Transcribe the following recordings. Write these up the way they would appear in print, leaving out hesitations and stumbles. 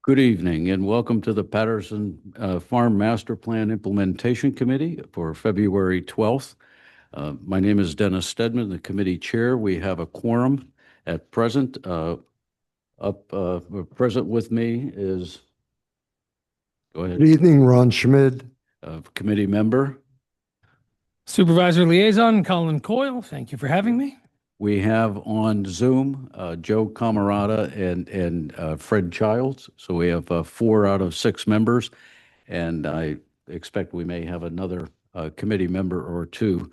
Good evening and welcome to the Patterson Farm Master Plan Implementation Committee for February 12th. My name is Dennis Steadman, the committee chair. We have a quorum at present. Present with me is, go ahead. Good evening, Ron Schmid. Committee member. Supervisor Liaison Colin Coyle, thank you for having me. We have on Zoom Joe Camaratta and Fred Childs. So we have 4 out of 6 members, and I expect we may have another committee member or two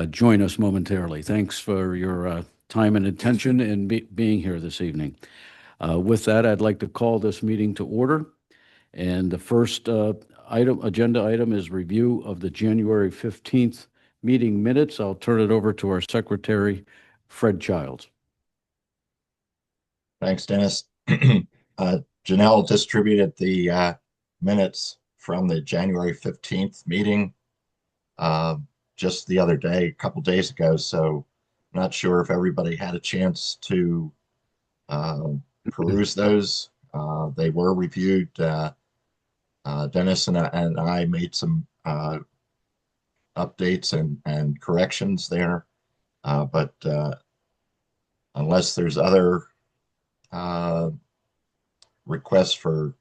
join us momentarily. Thanks for your time and attention in being here this evening. With that, I'd like to call this meeting to order. And the first agenda item is review of the January 15th meeting minutes. I'll turn it over to our secretary, Fred Childs. Thanks, Dennis. Janelle distributed the minutes from the January 15th meeting just the other day, a couple days ago, so I'm not sure if everybody had a chance to peruse those. They were reviewed. Dennis and I made some updates and corrections there, but unless there's other requests for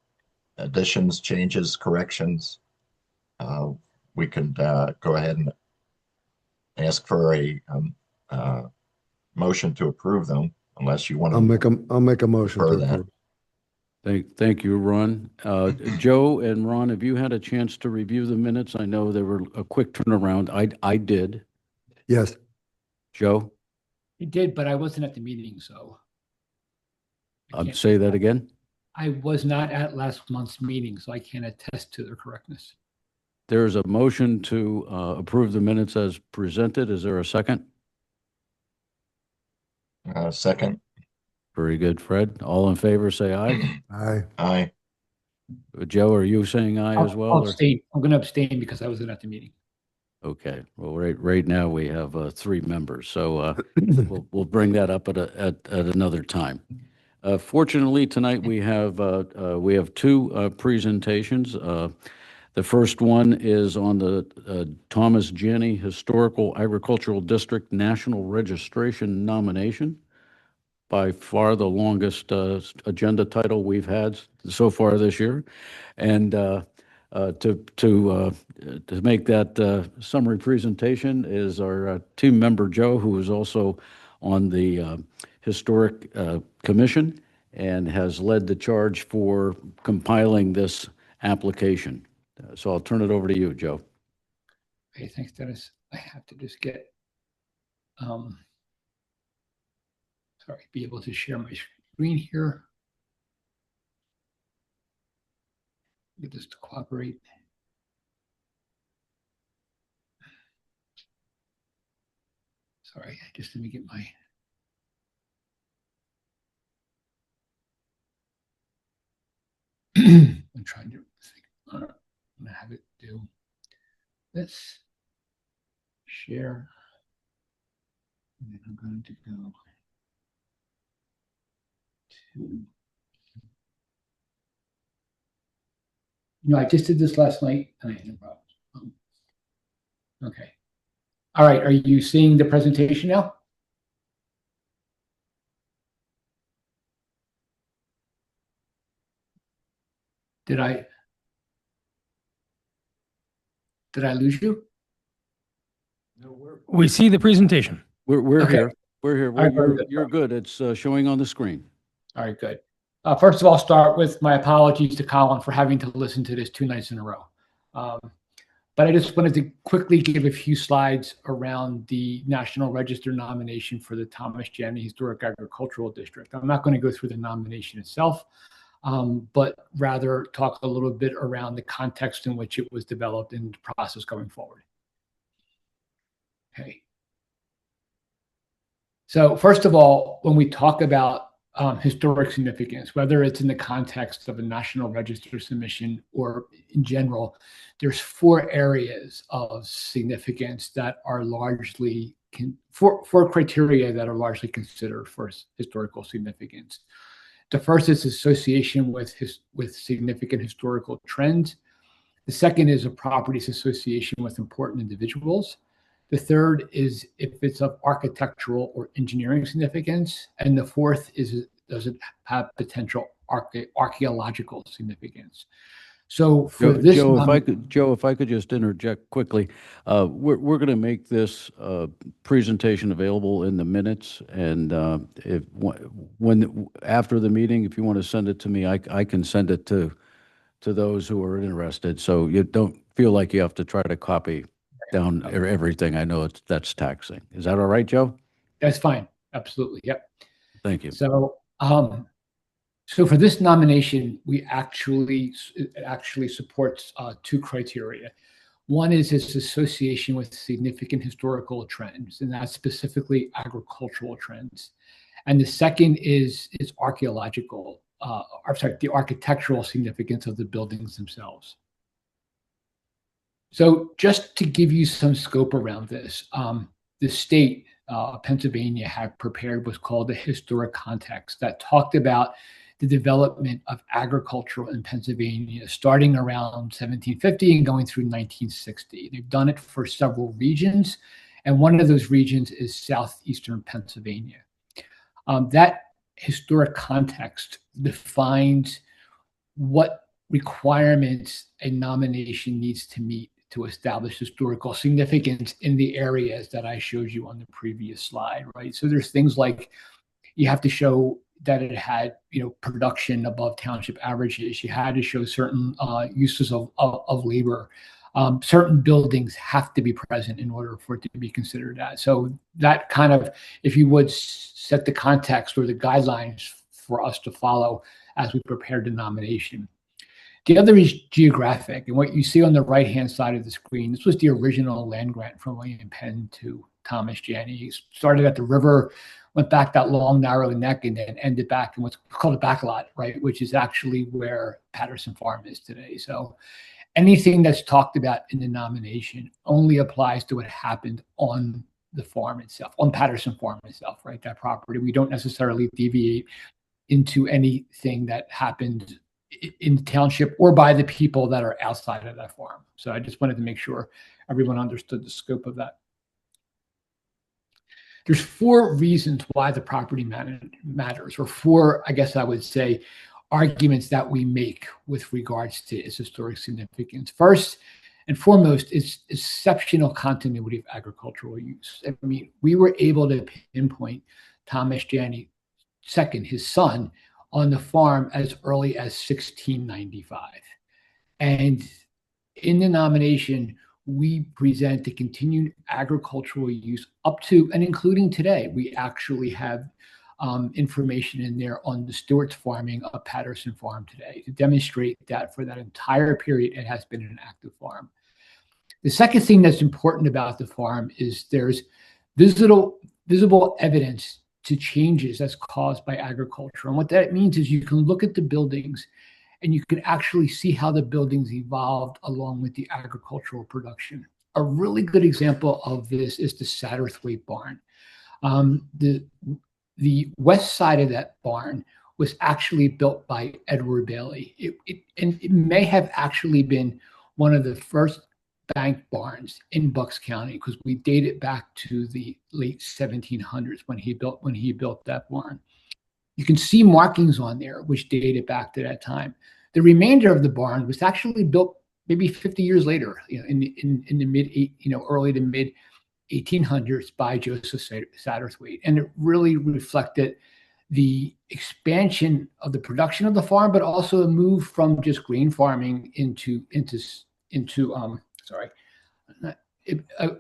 additions, changes, corrections, we can go ahead and ask for a motion to approve them, unless you want to. I'll make a motion for to that. approve. Thank you, Ron. Joe and Ron, have you had a chance to review the minutes? I know they were a quick turnaround. I did. Yes. Joe? He did, but I wasn't at the meeting, so. Say that again. I was not at last month's meeting, so I can't attest to their correctness. There is a motion to approve the minutes as presented. Is there a second? Second. Very good, Fred. All in favor, say aye. Aye. Aye. Joe, are you saying aye as well? I'll abstain. I'm going to abstain because I wasn't at the meeting. Okay. Well, right now we have 3 members, so we'll bring that up at another time. Fortunately, tonight we have 2 presentations. The first one is on the Thomas Janney Historical Agricultural District National Registration nomination. By far the longest agenda title we've had so far this year, and to make that summary presentation is our team member Joe, who is also on the Historic Commission and has led the charge for compiling this application. So I'll turn it over to you, Joe. Okay, thanks, Dennis. I have to just get be able to share my screen here. Get this to cooperate. Sorry, just let me get my. I'm trying to think. I'm gonna have it do this. Share. And then I'm going to go. I just did this last night and I had no problems. Okay. All right. Are you seeing the presentation now? Did I lose you? No, we see the presentation. We're Okay. here. We're here. Right, You're good. It's showing on the screen. All right, good. First of all, I'll start with my apologies to Colin for having to listen to this 2 nights in a row. But I just wanted to quickly give a few slides around the National Register nomination for the Thomas Janney Historic Agricultural District. I'm not going to go through the nomination itself, but rather talk a little bit around the context in which it was developed and the process going forward. Okay. So first of all, when we talk about historic significance, whether it's in the context of a National Register submission or in general, there's 4 areas of significance that are largely, 4 criteria that are largely considered for historical significance. The first is association with significant historical trends. The second is a property's association with important individuals. The third is if it's of architectural or engineering significance. And the fourth is, does it have potential archaeological significance? So for this, Joe, if I could just interject quickly, we're going to make this presentation available in the minutes, and after the meeting, if you want to send it to me, I can send it to those who are interested. So you don't feel like you have to try to copy down everything. I know that's taxing. Is that all right, Joe? that's fine. Absolutely. Yep. Thank you. So, so for this nomination, it actually supports two criteria. One is its association with significant historical trends, and that's specifically agricultural trends. And the second is its archaeological, the architectural significance of the buildings themselves. So just to give you some scope around this, the state, Pennsylvania, had prepared what's called the historic context that talked about the development of agriculture in Pennsylvania starting around 1750 and going through 1960. They've done it for several regions, and one of those regions is southeastern Pennsylvania. That historic context defines what requirements a nomination needs to meet to establish historical significance in the areas that I showed you on the previous slide, right? So there's things like you have to show that it had, production above township averages. You had to show certain uses of labor. Certain buildings have to be present in order for it to be considered that. So that kind of, if you would, set the context or the guidelines for us to follow as we prepare the nomination. The other is geographic. And what you see on the right-hand side of the screen, this was the original land grant from William Penn to Thomas Janney. He started at the river, went back that long, narrow neck, and then ended back in what's called a backlot, right, which is actually where Patterson Farm is today. So anything that's talked about in the nomination only applies to what happened on the farm itself, on Patterson Farm itself, right, that property. We don't necessarily deviate into anything that happened in the township or by the people that are outside of that farm. So I just wanted to make sure everyone understood the scope of that. There's four reasons why the property matters, or four, I guess I would say, arguments that we make with regards to its historic significance. First and foremost is exceptional continuity of agricultural use. I mean, we were able to pinpoint Thomas Janney II, his son, on the farm as early as 1695. And in the nomination, we present the continued agricultural use up to and including today. We actually have information in there on the Stewart's farming of Patterson Farm today to demonstrate that for that entire period, it has been an active farm. The second thing that's important about the farm is there's visible evidence to changes that's caused by agriculture. And what that means is you can look at the buildings and you can actually see how the buildings evolved along with the agricultural production. A really good example of this is the Satterthwaite barn. The west side of that barn was actually built by Edward Bailey. It may have actually been one of the first bank barns in Bucks County because we date it back to the late 1700s when he built that barn. You can see markings on there which date it back to that time. The remainder of the barn was actually built maybe 50 years later, in the early to mid 1800s by Joseph Satterthwaite, and it really reflected the expansion of the production of the farm, but also a move from just grain farming a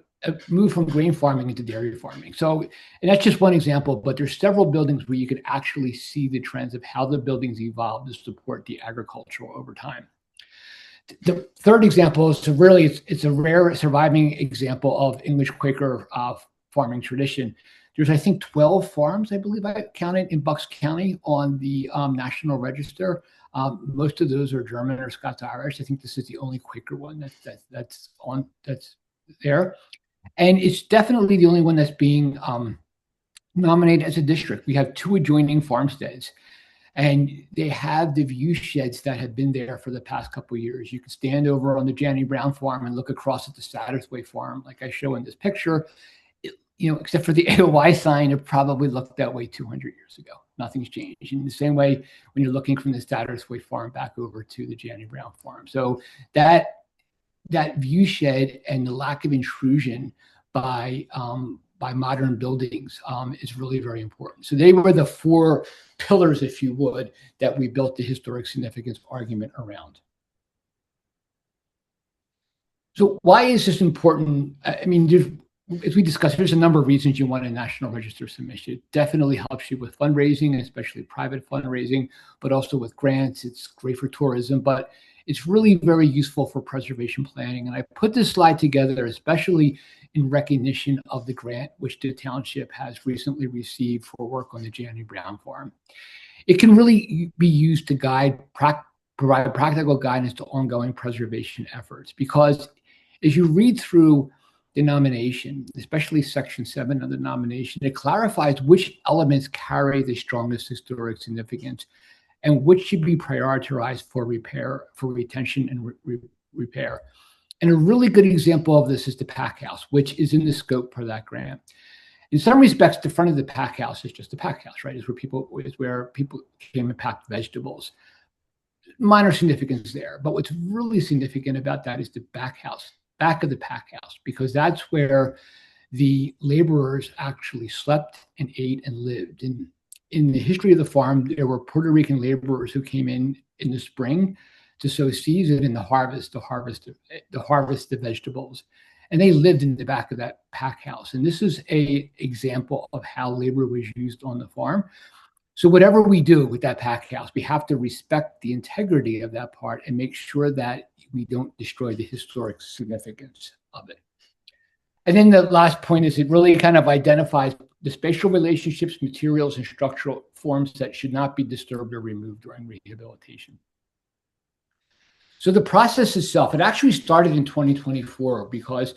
move from grain farming into dairy farming. So, and that's just one example, but there's several buildings where you can actually see the trends of how the buildings evolved to support the agriculture over time. The third example is it's a rare surviving example of English Quaker farming tradition. There's, I think, 12 farms, I believe I counted, in Bucks County on the National Register. Most of those are German or Scots-Irish. I think this is the only Quaker one that's there. And it's definitely the only one that's being nominated as a district. We have two adjoining farmsteads. And they have the view sheds that have been there for the past couple of years. You can stand over on the Janney Brown farm and look across at the Sattersway farm, like I show in this picture. Except for the AOY sign, it probably looked that way 200 years ago. Nothing's changed. In the same way, when you're looking from the Sattersway farm back over to the Janney Brown farm. So that view shed and the lack of intrusion by modern buildings is really very important. So they were the four pillars, if you would, that we built the historic significance argument around. So why is this important? I mean, as we discussed, there's a number of reasons you want a National Register submission. It definitely helps you with fundraising, especially private fundraising, but also with grants. It's great for tourism, but it's really very useful for preservation planning. And I put this slide together, especially in recognition of the grant which the township has recently received for work on the Janney Brown farm. It can really be used to provide practical guidance to ongoing preservation efforts, because as you read through the nomination, especially section 7 of the nomination, it clarifies which elements carry the strongest historic significance and which should be prioritized for retention and repair. And a really good example of this is the pack house, which is in the scope for that grant. In some respects, the front of the pack house is just a pack house, right? Is where people came and packed vegetables. Minor significance there, but what's really significant about that is the back of the pack house, because that's where the laborers actually slept and ate and lived. And in the history of the farm, there were Puerto Rican laborers who came in the spring to sow seeds and in the harvest the vegetables. And they lived in the back of that pack house. And this is an example of how labor was used on the farm. So whatever we do with that pack house, we have to respect the integrity of that part and make sure that we don't destroy the historic significance of it. And then the last point is it really kind of identifies the spatial relationships, materials, and structural forms that should not be disturbed or removed during rehabilitation. So the process itself, it actually started in 2024 because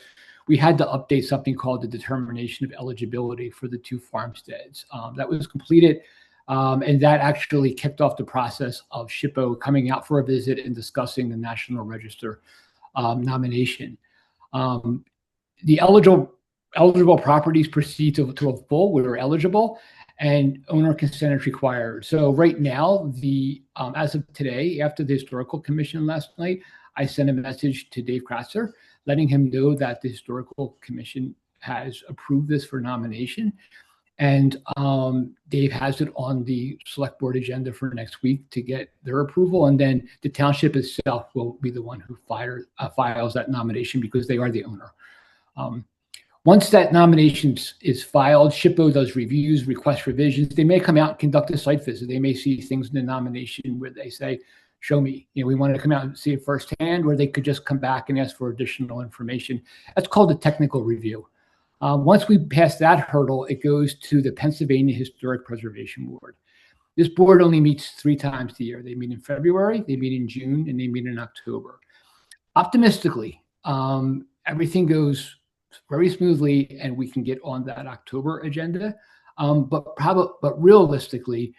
we had to update something called the determination of eligibility for the two farmsteads. That was completed, and that actually kicked off the process of SHPO coming out for a visit and discussing the National Register nomination. The eligible properties proceed to a full. We were eligible, and owner consent is required. So right now, as of today, after the Historical Commission last night, I sent a message to Dave Kratzer, letting him know that the Historical Commission has approved this for nomination. And Dave has it on the select board agenda for next week to get their approval. And then the township itself will be the one who files that nomination because they are the owner. Once that nomination is filed, SHPO does reviews, requests revisions. They may come out and conduct a site visit. They may see things in the nomination where they say, show me, we want to come out and see it firsthand, or they could just come back and ask for additional information. That's called a technical review. Once we pass that hurdle, it goes to the Pennsylvania Historic Preservation Board. This board only meets 3 times a year. They meet in February, they meet in June, and they meet in October. Optimistically, everything goes very smoothly and we can get on that October agenda. But realistically,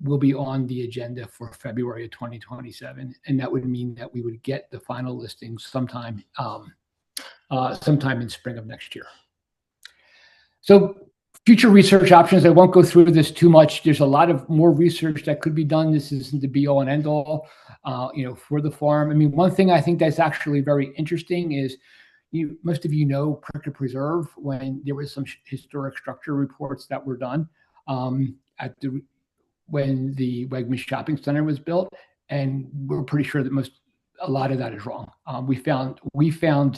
we'll be on the agenda for February of 2027. And that would mean that we would get the final listings sometime in spring of next year. So future research options, I won't go through this too much. There's a lot of more research that could be done. This isn't the be all and end all, for the farm. I mean, one thing I think that's actually very interesting is most of you know Prickett Preserve, when there was some historic structure reports that were done when the Wegmans Shopping Center was built, and we're pretty sure that a lot of that is wrong. We found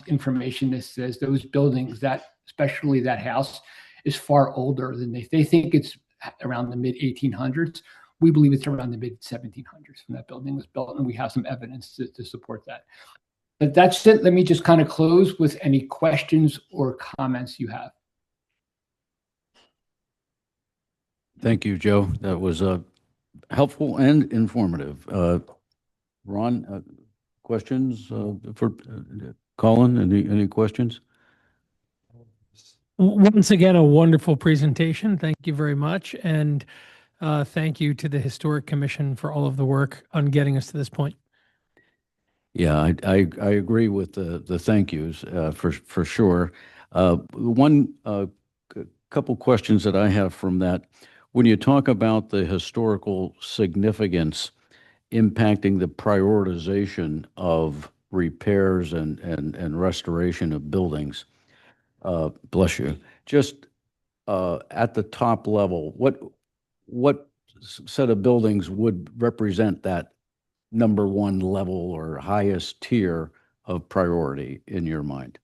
information that says those buildings, especially that house, is far older than they think it's around the mid 1800s. We believe it's around the mid 1700s when that building was built, and we have some evidence to support that. But that's it. Let me just kind of close with any questions or comments you have. Thank you, Joe. That was helpful and informative. Ron, questions for Colin? Any questions? Once again, a wonderful presentation. Thank you very much. And Thank you to the Historic Commission for all of the work on getting us to this point. Yeah, I agree with the thank yous for sure. One couple questions that I have from that. When you talk about the historical significance impacting the prioritization of repairs and restoration of buildings, bless you, just at the top level, what set of buildings would represent that number one level or highest tier of priority in your mind?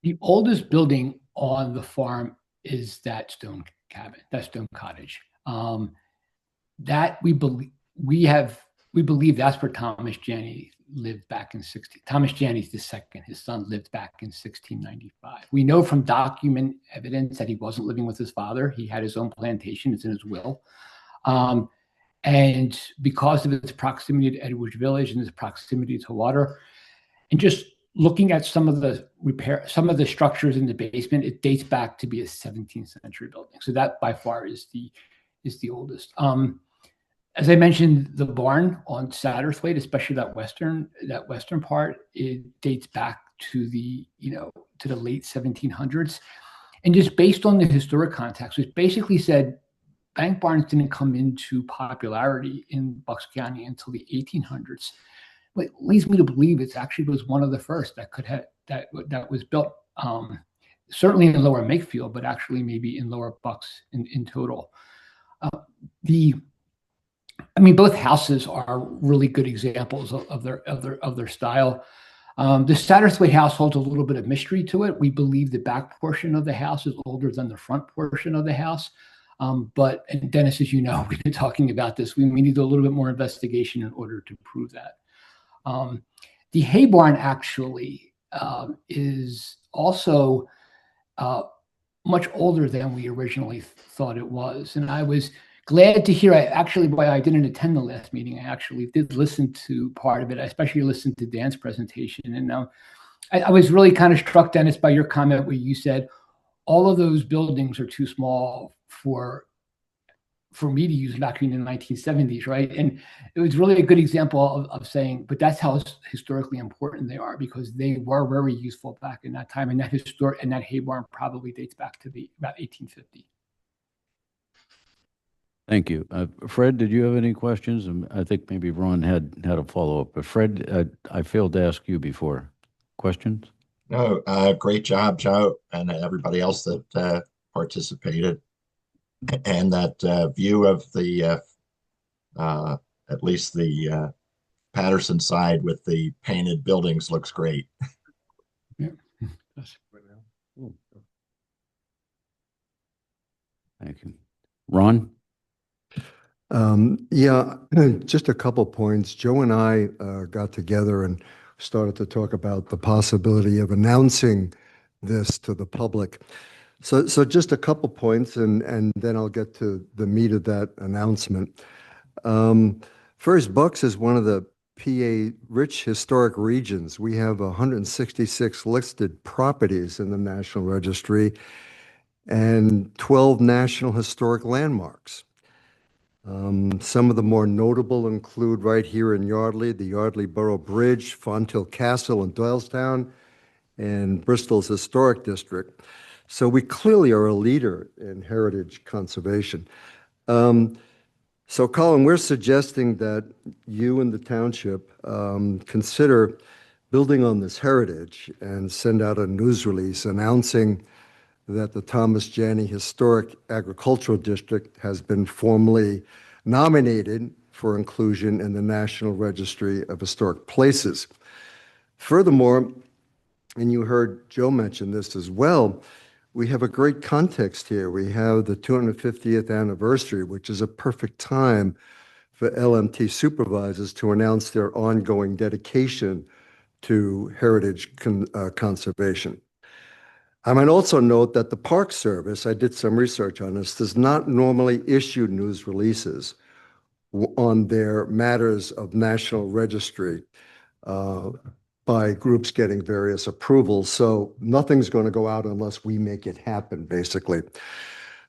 The oldest building on the farm is that stone cabin, that stone cottage. That we believe that's where Thomas Janney lived back in 16. Thomas Janney's the second. His son lived back in 1695. We know from document evidence that he wasn't living with his father. He had his own plantation. It's in his will. And because of its proximity to Edwards Village and its proximity to water, and just looking at some of the structures in the basement, it dates back to be a 17th century building. So that by far is the oldest. As I mentioned, the barn on Satterthwaite, especially that western part, it dates back to the late 1700s. And just based on the historic context, which basically said bank barns didn't come into popularity in Bucks County until the 1800s. It leads me to believe it actually was one of the first that was built, certainly in Lower Makefield, but actually maybe in Lower Bucks in total. Both houses are really good examples of their style. The Satterthwaite house holds a little bit of mystery to it. We believe the back portion of the house is older than the front portion of the house. But and Dennis, as you know, we've been talking about this. We need to do a little bit more investigation in order to prove that. The hay barn actually is also much older than we originally thought it was. And I was glad to hear, I didn't attend the last meeting. I actually did listen to part of it. I especially listened to Dan's presentation. And I was really kind of struck, Dennis, by your comment where you said, all of those buildings are too small for me to use back in the 1970s, right? And it was really a good example of saying, but that's how historically important they are, because they were very useful back in that time. And that hay barn probably dates back to about 1850. Thank you. Fred, did you have any questions? I think maybe Ron had a follow-up, but Fred, I failed to ask you before. Questions? No, great job, Joe, and everybody else that participated. And that view of the, at least the Patterson side with the painted buildings looks great. Yeah. Thank you. Ron? Yeah, just a couple points. Joe and I got together and started to talk about the possibility of announcing this to the public. So just a couple points, and then I'll get to the meat of that announcement. First, Bucks is one of the PA rich historic regions. We have 166 listed properties in the National Registry and 12 National Historic Landmarks. Some of the more notable include right here in Yardley, the Yardley Borough Bridge, Fonthill Castle in Doylestown, and Bristol's Historic District. So we clearly are a leader in heritage conservation. So Colin, we're suggesting that you and the township consider building on this heritage and send out a news release announcing that the Thomas Janney Historic Agricultural District has been formally nominated for inclusion in the National Registry of Historic Places. Furthermore, and you heard Joe mention this as well, we have a great context here. We have the 250th anniversary, which is a perfect time for LMT supervisors to announce their ongoing dedication to heritage conservation. I might also note that the Park Service, I did some research on this, does not normally issue news releases on their matters of National Registry by groups getting various approvals. So nothing's going to go out unless we make it happen, basically.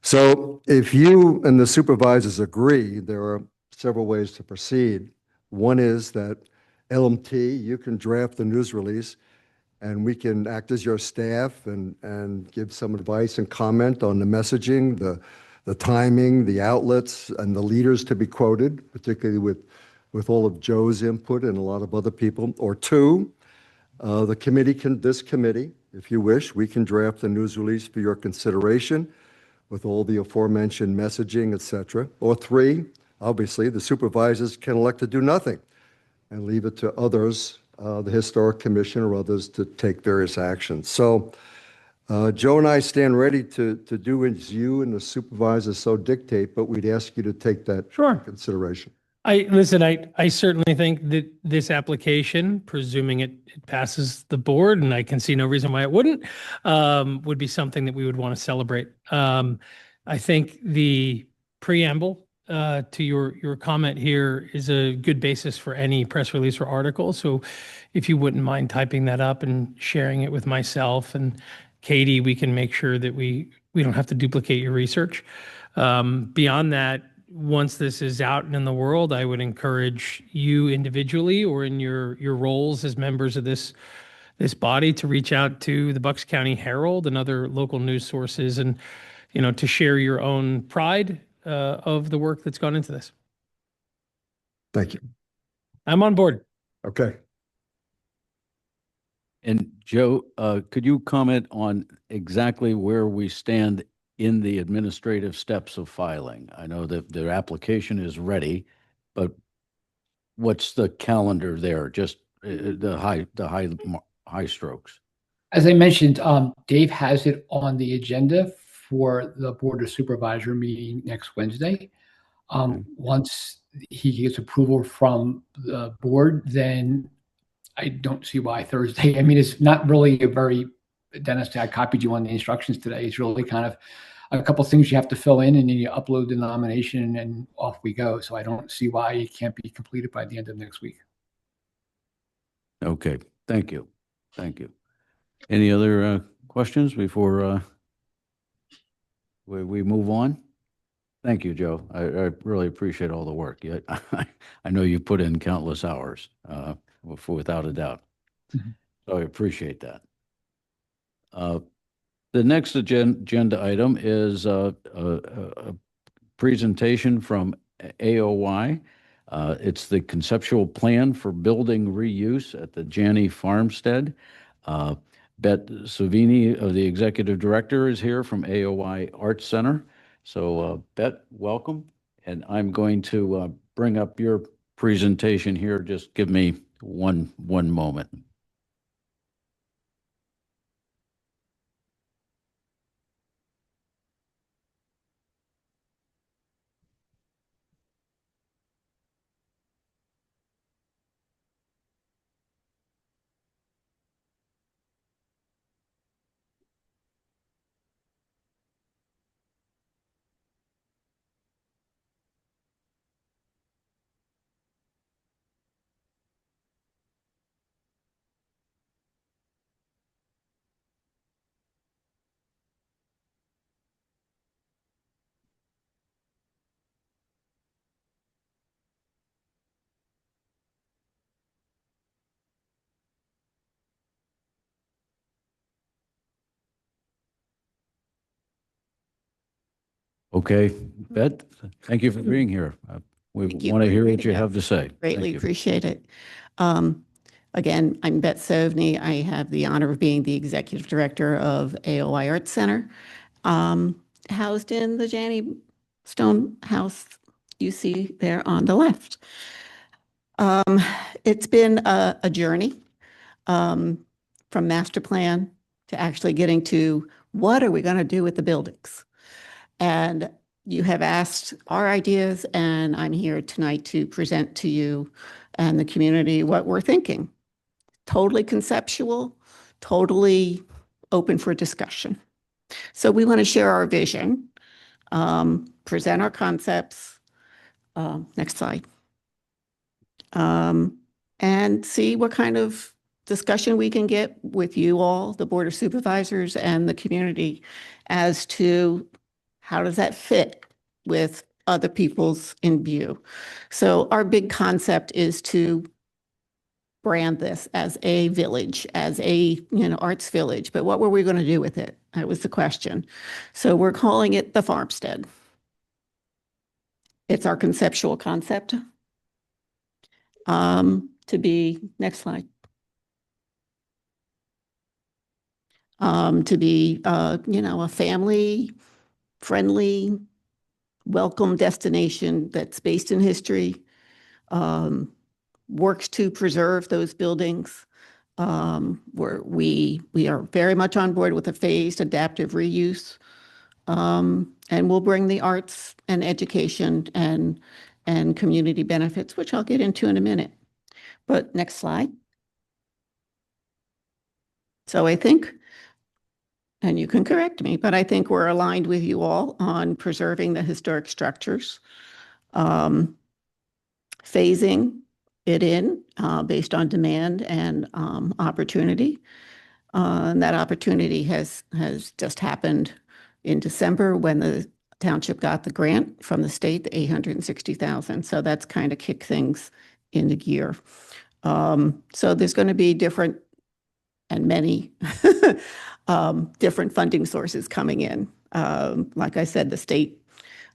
So if you and the supervisors agree, there are several ways to proceed. One is that LMT, you can draft the news release and we can act as your staff and give some advice and comment on the messaging, the timing, the outlets, and the leaders to be quoted, particularly with all of Joe's input and a lot of other people. Or two, this committee, if you wish, we can draft the news release for your consideration with all the aforementioned messaging, et cetera. Or three, obviously, the supervisors can elect to do nothing and leave it to others, the Historic Commission or others, to take various actions. So Joe and I stand ready to do as you and the supervisors so dictate, but we'd ask you to take that Sure. into consideration. I certainly think that this application, presuming it passes the board, and I can see no reason why it wouldn't, would be something that we would want to celebrate. I think the preamble to your comment here is a good basis for any press release or article. So if you wouldn't mind typing that up and sharing it with myself and Katie, we can make sure that we don't have to duplicate your research. Beyond that, once this is out and in the world, I would encourage you individually or in your roles as members of this body to reach out to the Bucks County Herald and other local news sources and, to share your own pride of the work that's gone into this. Thank you. I'm on board. Okay. And Joe, could you comment on exactly where we stand in the administrative steps of filing? I know that their application is ready, but what's the calendar there? Just the high strokes. As I mentioned, Dave has it on the agenda for the Board of Supervisor meeting next Wednesday. Once he gets approval from the board, then I don't see why Thursday. I mean, it's not really a very, Dennis, I copied you on the instructions today. It's really kind of a couple things you have to fill in, and then you upload the nomination and off we go. So I don't see why it can't be completed by the end of next week. Okay, thank you. Thank you. Any other questions before we move on? Thank you, Joe. I really appreciate all the work. I know you put in countless hours, without a doubt. Mm-hmm. So I appreciate that. The next agenda item is a presentation from AOI. It's the conceptual plan for building reuse at the Janney Farmstead. Bette Sovinee, the executive director, is here from AOI Arts Center. So Bette, welcome. And I'm going to bring up your presentation here. Just give me one moment. Okay, Bette, thank you for being here. We Thank you want to for hear what inviting you us. have to say. Greatly Thank you. appreciate it. Again, I'm Bette Sovinee. I have the honor of being the executive director of AOI Arts Center, housed in the Janney stone house you see there on the left. It's been a journey from master plan to actually getting to what are we going to do with the buildings. And you have asked our ideas, and I'm here tonight to present to you and the community what we're thinking. Totally conceptual, totally open for discussion. So we want to share our vision, present our concepts. Next slide. And see what kind of discussion we can get with you all, the Board of Supervisors and the community, as to how does that fit with other people's in view? So our big concept is to brand this as a village, as a, arts village. But what were we going to do with it? That was the question. So we're calling it the Farmstead. It's our conceptual concept. Next slide. To be, a family-friendly, welcome destination that's based in history, works to preserve those buildings. We are very much on board with a phased adaptive reuse. And we'll bring the arts and education and community benefits, which I'll get into in a minute. But next slide. So I think, and you can correct me, but I think we're aligned with you all on preserving the historic structures, phasing it in based on demand and opportunity. And that opportunity has just happened in December when the township got the grant from the state, the $860,000. So that's kind of kicked things into gear. So there's going to be different and many different funding sources coming in. Like I said, the state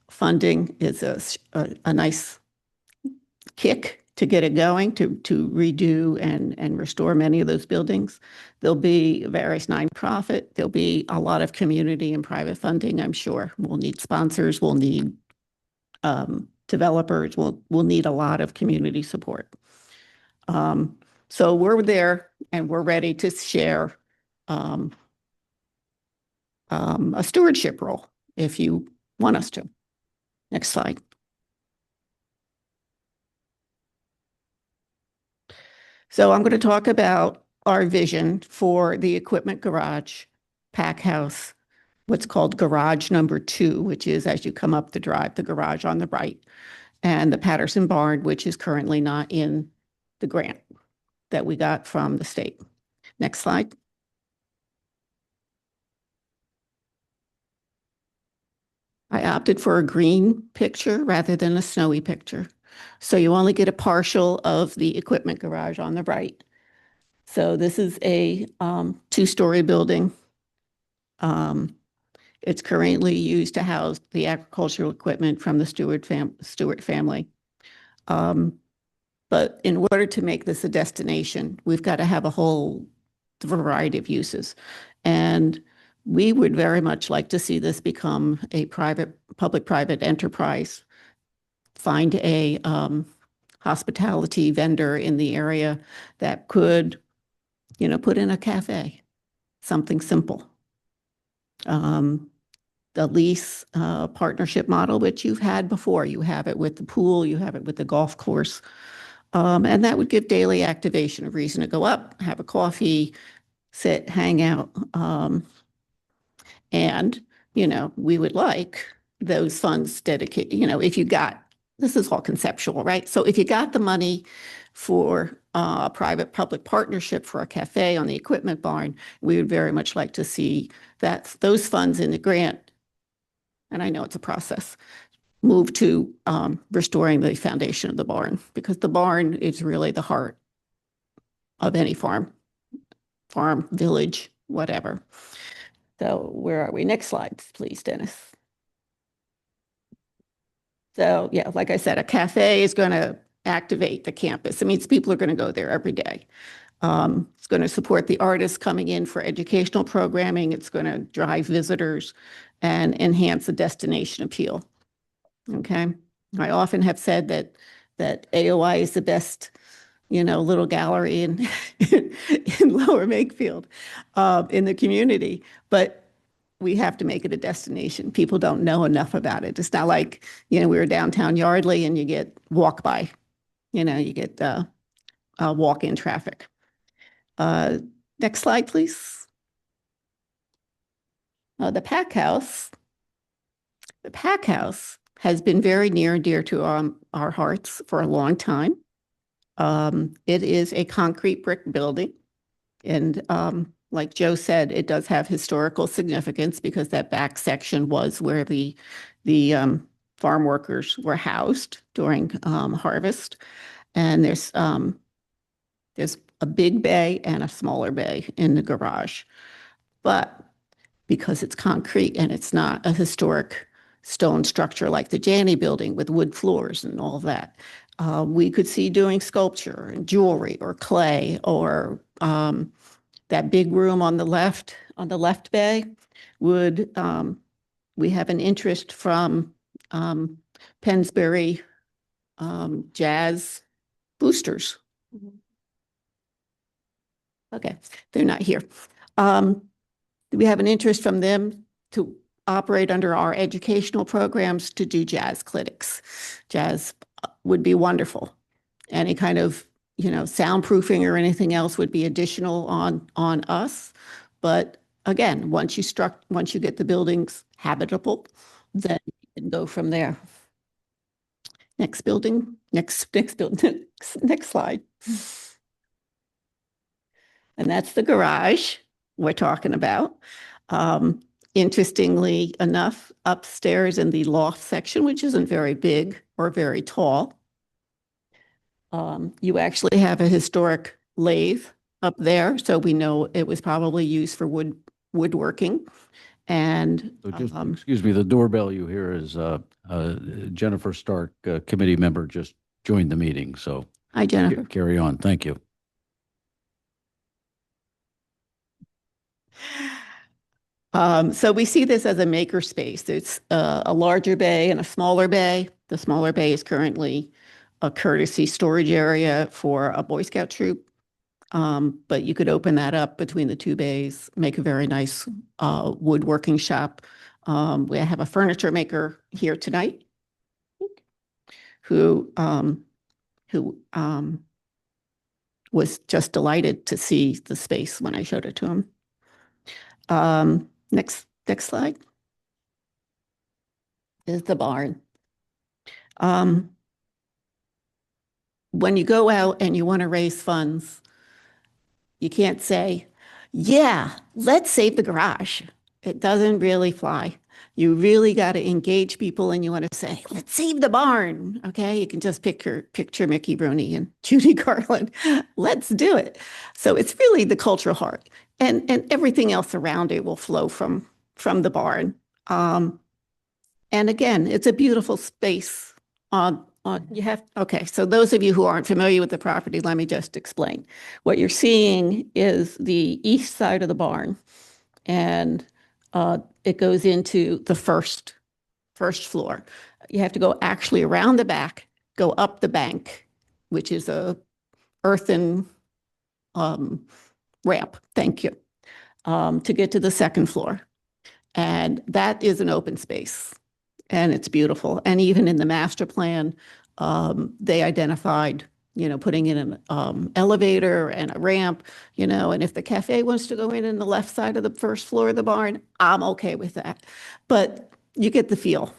funding is a nice kick to get it going, to redo and restore many of those buildings. There'll be various nonprofit. There'll be a lot of community and private funding, I'm sure. We'll need sponsors. We'll need developers. We'll need a lot of community support. So we're there and we're ready to share a stewardship role if you want us to. Next slide. So I'm going to talk about our vision for the equipment garage, pack house, what's called garage number 2, which is as you come up the drive, the garage on the right, and the Patterson barn, which is currently not in the grant that we got from the state. Next slide. I opted for a green picture rather than a snowy picture. So you only get a partial of the equipment garage on the right. So this is a 2-story building. It's currently used to house the agricultural equipment from the Stewart family. But in order to make this a destination, we've got to have a whole variety of uses. And we would very much like to see this become a public-private enterprise. Find a hospitality vendor in the area that could, put in a cafe, something simple. The lease partnership model, which you've had before. You have it with the pool, you have it with the golf course. And that would give daily activation, a reason to go up, have a coffee, sit, hang out. And, we would like those funds dedicated, if you got, this is all conceptual, right? So if you got the money for a private-public partnership for a cafe on the equipment barn, we would very much like to see those funds in the grant, and I know it's a process, move to restoring the foundation of the barn, because the barn is really the heart of any farm, village, whatever. So where are we? Next slide, please, Dennis. So yeah, like I said, a cafe is going to activate the campus. It means people are going to go there every day. It's going to support the artists coming in for educational programming. It's going to drive visitors and enhance the destination appeal. Okay. I often have said that AOI is the best, little gallery in Lower Makefield, in the community, but we have to make it a destination. People don't know enough about it. It's not like, we were downtown Yardley and you get walk by, you get walk-in traffic. Next slide, please. The pack house. The pack house has been very near and dear to our hearts for a long time. It is a concrete brick building, and like Joe said, it does have historical significance because that back section was where the farm workers were housed during harvest. And there's a big bay and a smaller bay in the garage. But because it's concrete and it's not a historic stone structure like the Janney building with wood floors and all of that, we could see doing sculpture and jewelry or clay or that big room on the left bay would, we have an interest from Pennsbury jazz boosters. Okay, they're not here. We have an interest from them to operate under our educational programs to do jazz clinics. Jazz would be wonderful. Any kind of, soundproofing or anything else would be additional on us. But again, once you get the buildings habitable, then you can go from there. Next building, next slide. And that's the garage we're talking about. Interestingly enough, upstairs in the loft section, which isn't very big or very tall, you actually have a historic lathe up there. So we know it was probably used for woodworking. And So just, excuse me, the doorbell you hear is Jenifer Stark, committee member, just joined the meeting. So hi, Jenifer. Carry on. Thank you. So we see this as a maker space. It's a larger bay and a smaller bay. The smaller bay is currently a courtesy storage area for a Boy Scout troop. But you could open that up between the two bays, make a very nice woodworking shop. We have a furniture maker here tonight who was just delighted to see the space when I showed it to him. Next slide is the barn. When you go out and you want to raise funds, you can't say, yeah, let's save the garage. It doesn't really fly. You really got to engage people and you want to say, let's save the barn. Okay, you can just picture Mickey Rooney and Judy Garland. Let's do it. So it's really the cultural heart. And everything else around it will flow from the barn. And again, it's a beautiful space. Okay, so those of you who aren't familiar with the property, let me just explain. What you're seeing is the east side of the barn, and it goes into the first floor. You have to go actually around the back, go up the bank, which is a earthen ramp, thank you, to get to the second floor. And that is an open space and it's beautiful. And even in the master plan, they identified, putting in an elevator and a ramp, and if the cafe wants to go in the left side of the first floor of the barn, I'm okay with that. But you get the feel.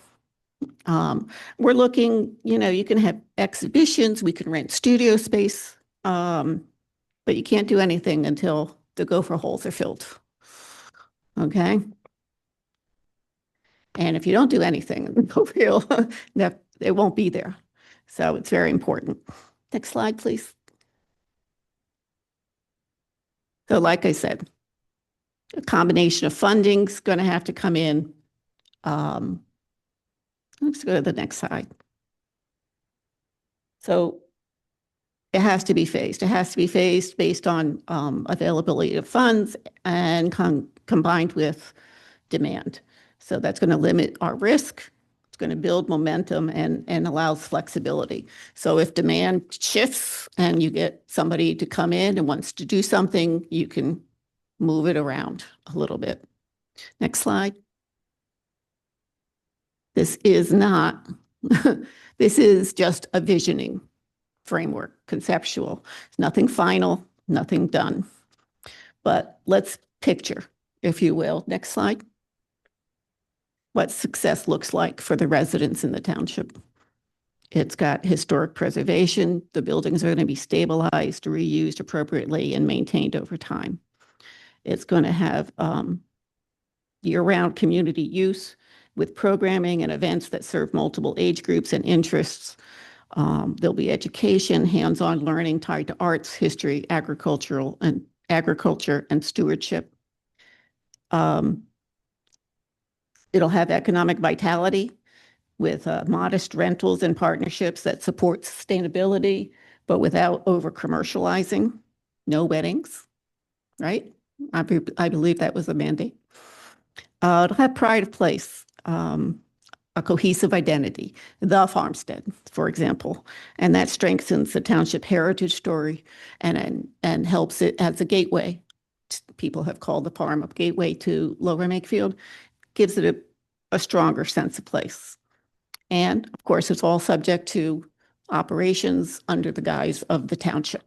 We're looking, you can have exhibitions, we can rent studio space, but you can't do anything until the gopher holes are filled. Okay. And if you don't do anything, it won't be there. So it's very important. Next slide, please. So like I said, a combination of funding is going to have to come in. Let's go to the next slide. So it has to be phased. It has to be phased based on availability of funds and combined with demand. So that's going to limit our risk. It's going to build momentum and allows flexibility. So if demand shifts and you get somebody to come in and wants to do something, you can move it around a little bit. Next slide. This is not, this is just a visioning framework, conceptual. It's nothing final, nothing done. But let's picture, if you will. Next slide. What success looks like for the residents in the township. It's got historic preservation. The buildings are going to be stabilized, reused appropriately, and maintained over time. It's going to have year-round community use with programming and events that serve multiple age groups and interests. There'll be education, hands-on learning tied to arts, history, agriculture and stewardship. It'll have economic vitality with modest rentals and partnerships that support sustainability, but without over-commercializing. No weddings, right? I believe that was the mandate. It'll have pride of place, a cohesive identity, the Farmstead, for example, and that strengthens the township heritage story and helps it as a gateway. People have called the farm a gateway to Lower Makefield, gives it a stronger sense of place. And of course, it's all subject to operations under the guise of the township.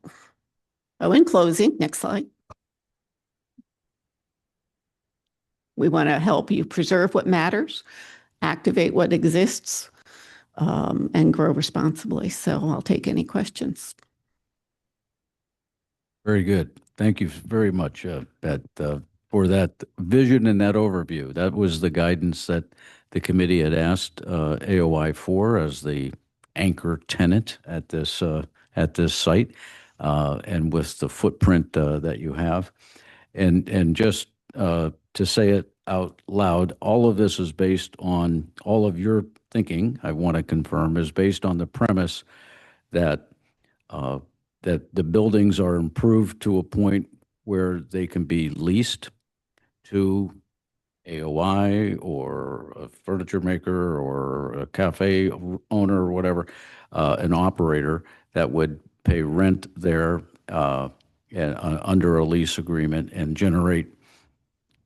Oh, in closing, next slide. We want to help you preserve what matters, activate what exists, and grow responsibly. So I'll take any questions. Very good. Thank you very much, Bette, for that vision and that overview. That was the guidance that the committee had asked AOI for as the anchor tenant at this site, and with the footprint that you have, and just to say it out loud, all of this is based on all of your thinking. I want to confirm is based on the premise that that the buildings are improved to a point where they can be leased to AOI or a furniture maker or a cafe owner or whatever, an operator that would pay rent there under a lease agreement and generate,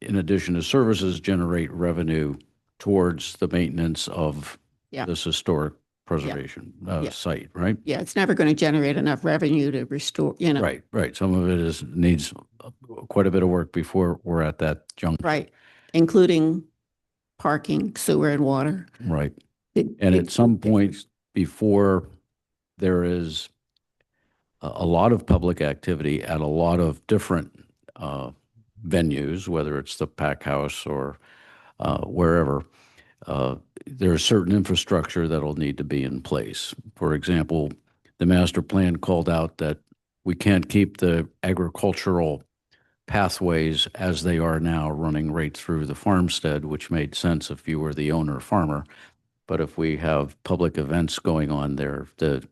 in addition to services, generate revenue towards the maintenance of this historic preservation site, right? Yeah, it's never going to generate enough revenue to restore, you know. Right. Some of it needs quite a bit of work before we're at that junction. Right, including parking, sewer, and water. Right. And at some point before there is a lot of public activity at a lot of different venues, whether it's the Pack House or wherever, there's certain infrastructure that'll need to be in place. For example, the master plan called out that we can't keep the agricultural pathways as they are now running right through the farmstead, which made sense if you were the owner farmer. But if we have public events going on there, the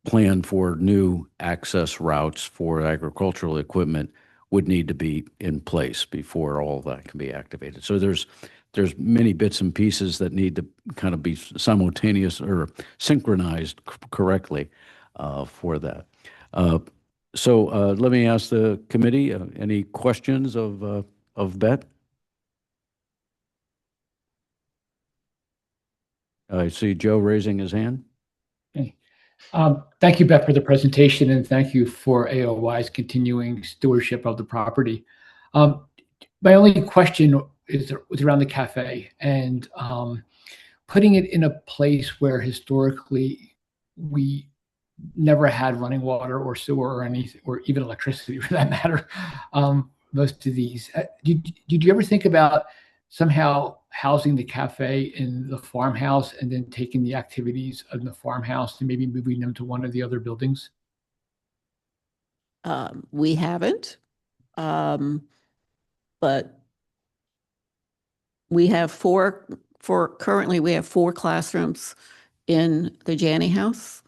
plan for new access routes for agricultural equipment would need to be in place before all that can be activated. So there's many bits and pieces that need to kind of be simultaneous or synchronized correctly for that. So let me ask the committee, any questions of Bette? I see Joe raising his hand. Okay. Thank you, Bette, for the presentation, and thank you for AOI's continuing stewardship of the property. My only question was around the cafe and putting it in a place where historically we never had running water or sewer or anything, or even electricity for that matter. Most of these. Did you ever think about somehow housing the cafe in the farmhouse and then taking the activities of the farmhouse and maybe moving them to one of the other buildings? We haven't, but we have currently we have 4 classrooms in the Janney house,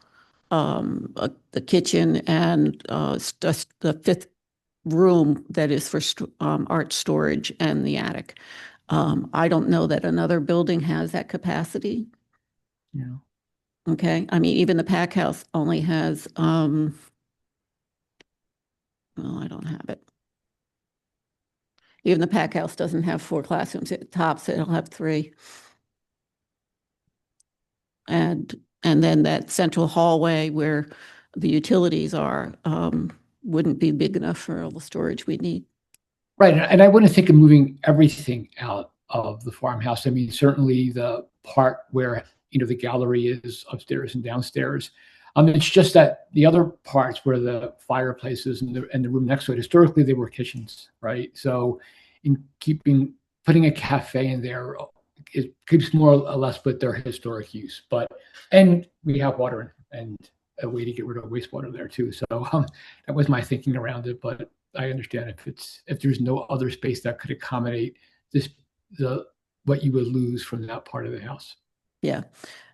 the kitchen and the 5th room that is for art storage and the attic. I don't know that another building has that capacity. Yeah. Okay. I mean, even the Pack House only has, well, I don't have it. Even the Pack House doesn't have 4 classrooms. At tops, it'll have 3. And then that central hallway where the utilities are wouldn't be big enough for all the storage we need. Right, and I wouldn't think of moving everything out of the farmhouse. I mean, certainly the part where the gallery is upstairs and downstairs. It's just that the other parts where the fireplaces and the room next to it, historically they were kitchens, right? So in putting a cafe in there, it keeps more or less with their historic use. And we have water and a way to get rid of wastewater there too. So that was my thinking around it. But I understand if there's no other space that could accommodate what you would lose from that part of the house. Yeah.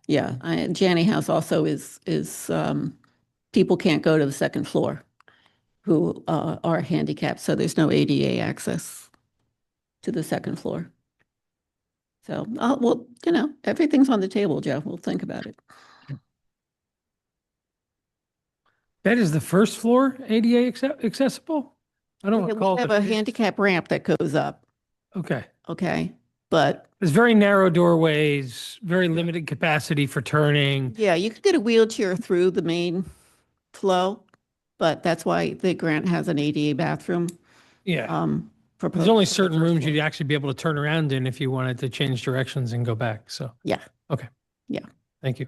Yeah. Janney House also is people can't go to the second floor who are handicapped. So there's no ADA access to the second floor. So, well, everything's on the table, Joe. We'll think about it. That is the first floor ADA accessible? I don't recall. We have a handicap ramp that goes up. Okay. Okay. But there's very narrow doorways, very limited capacity for turning. Yeah, you could get a wheelchair through the main flow, but that's why the grant has an ADA bathroom. Yeah. There's only certain rooms you'd actually be able to turn around in if you wanted to change directions and go back. So yeah. Okay. Yeah. Thank you.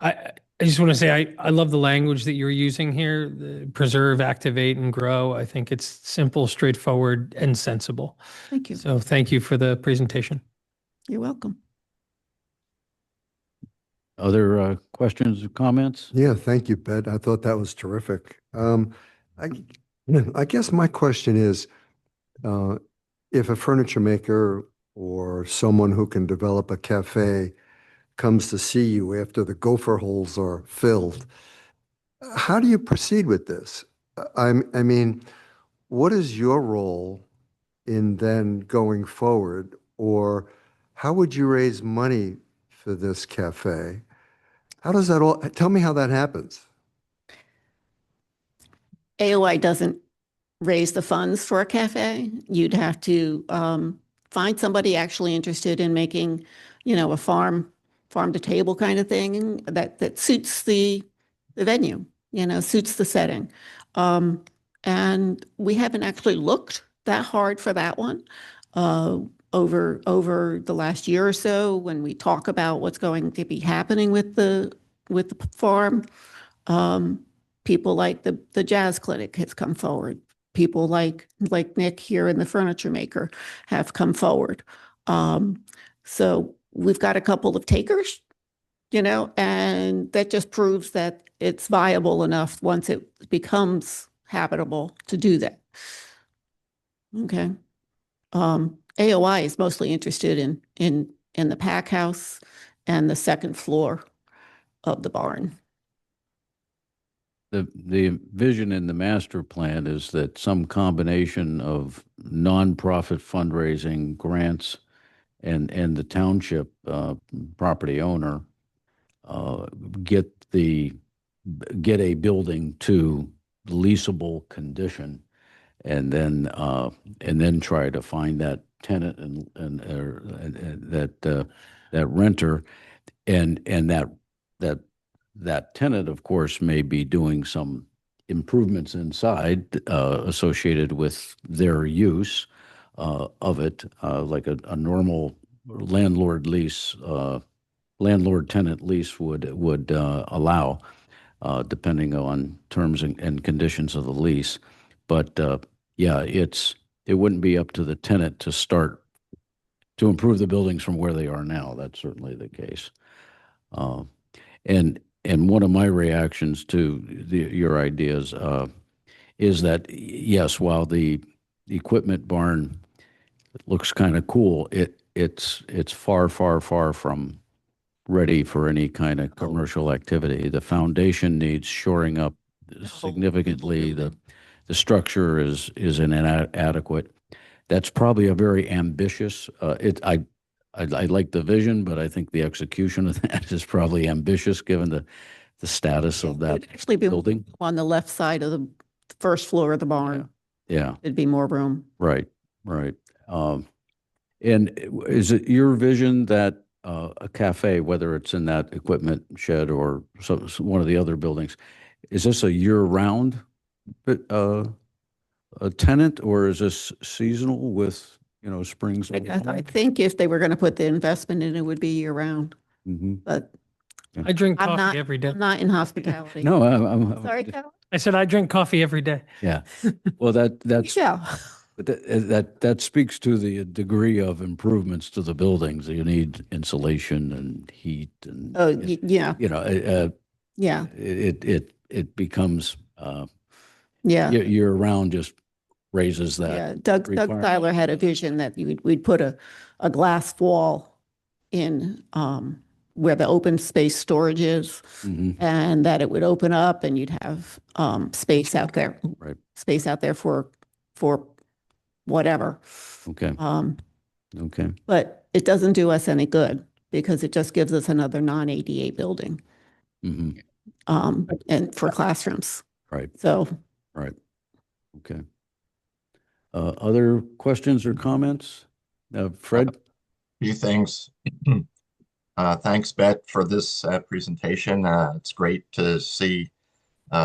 I just want to say I love the language that you're using here, preserve, activate, and grow. I think it's simple, straightforward, and sensible. Thank you. So thank you for the presentation. You're welcome. Other questions or comments? Yeah, thank you, Bette. I thought that was terrific. I guess my question is, if a furniture maker or someone who can develop a cafe comes to see you after the gopher holes are filled, how do you proceed with this? I mean, what is your role in then going forward? Or how would you raise money for this cafe? How does that all, tell me how that happens. AOI doesn't raise the funds for a cafe. You'd have to find somebody actually interested in making, a farm to table kind of thing that suits the venue, suits the setting. And we haven't actually looked that hard for that one over the last year or so. When we talk about what's going to be happening with the farm, people like the jazz clinic has come forward. People like Nick here and the furniture maker have come forward. So we've got a couple of takers, and that just proves that it's viable enough once it becomes habitable to do that. Okay. AOI is mostly interested in the pack house and the second floor of the barn. The vision in the master plan is that some combination of nonprofit fundraising, grants, and the township property owner get a building to leasable condition, and then try to find that tenant and that renter, and that tenant, of course, may be doing some improvements inside associated with their use of it, like a normal landlord tenant lease would allow, depending on terms and conditions of the lease. But yeah, it wouldn't be up to the tenant to start to improve the buildings from where they are now. That's certainly the case. And one of my reactions to your ideas is that, yes, while the equipment barn looks kind of cool, it's far, far, far from ready for any kind of commercial activity. The foundation needs shoring up significantly. The structure is inadequate. That's probably a very ambitious. I like the vision, but I think the execution of that is probably ambitious given the status of that actually be building. On the left side of the first floor of the barn. Yeah. It'd be more room. Right. And is it your vision that a cafe, whether it's in that equipment shed or one of the other buildings, is this a year-round a tenant, or is this seasonal with springs? I think if they were going to put the investment in, it would be year round. Mm-hmm. But I drink I'm coffee not, every day. I'm not in hospitality. No, I'm. Sorry, Cal. I said I drink coffee every day. Yeah. Well, that's, Yeah. but that speaks to the degree of improvements to the buildings. You need insulation and heat and, Oh, yeah, yeah, it becomes, yeah. year round just raises that. Yeah, Doug requirement. Seiler had a vision that we'd put a glass wall in where the open space storage is, Mhm. and that it would open up and you'd have space out there. Right. Space out there for whatever. Okay. Okay. But it doesn't do us any good because it just gives us another non-ADA building Hmm. and for classrooms. Right. So Right. Okay. Other questions or comments? Fred? Few things. Thanks, Bette, for this presentation. It's great to see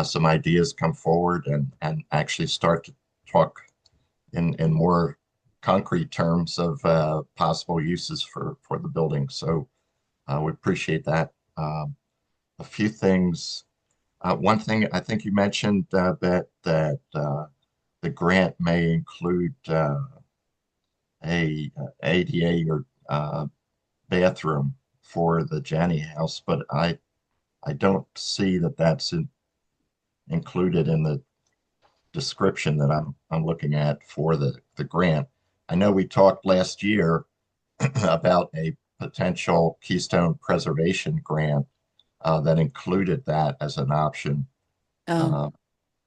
some ideas come forward and actually start to talk in more concrete terms of possible uses for the building. So we appreciate that. A few things. One thing I think you mentioned, Bette, that the grant may include a ADA or bathroom for the Janney house, but I don't see that that's included in the description that I'm looking at for the grant. I know we talked last year about a potential Keystone Preservation grant that included that as an option, but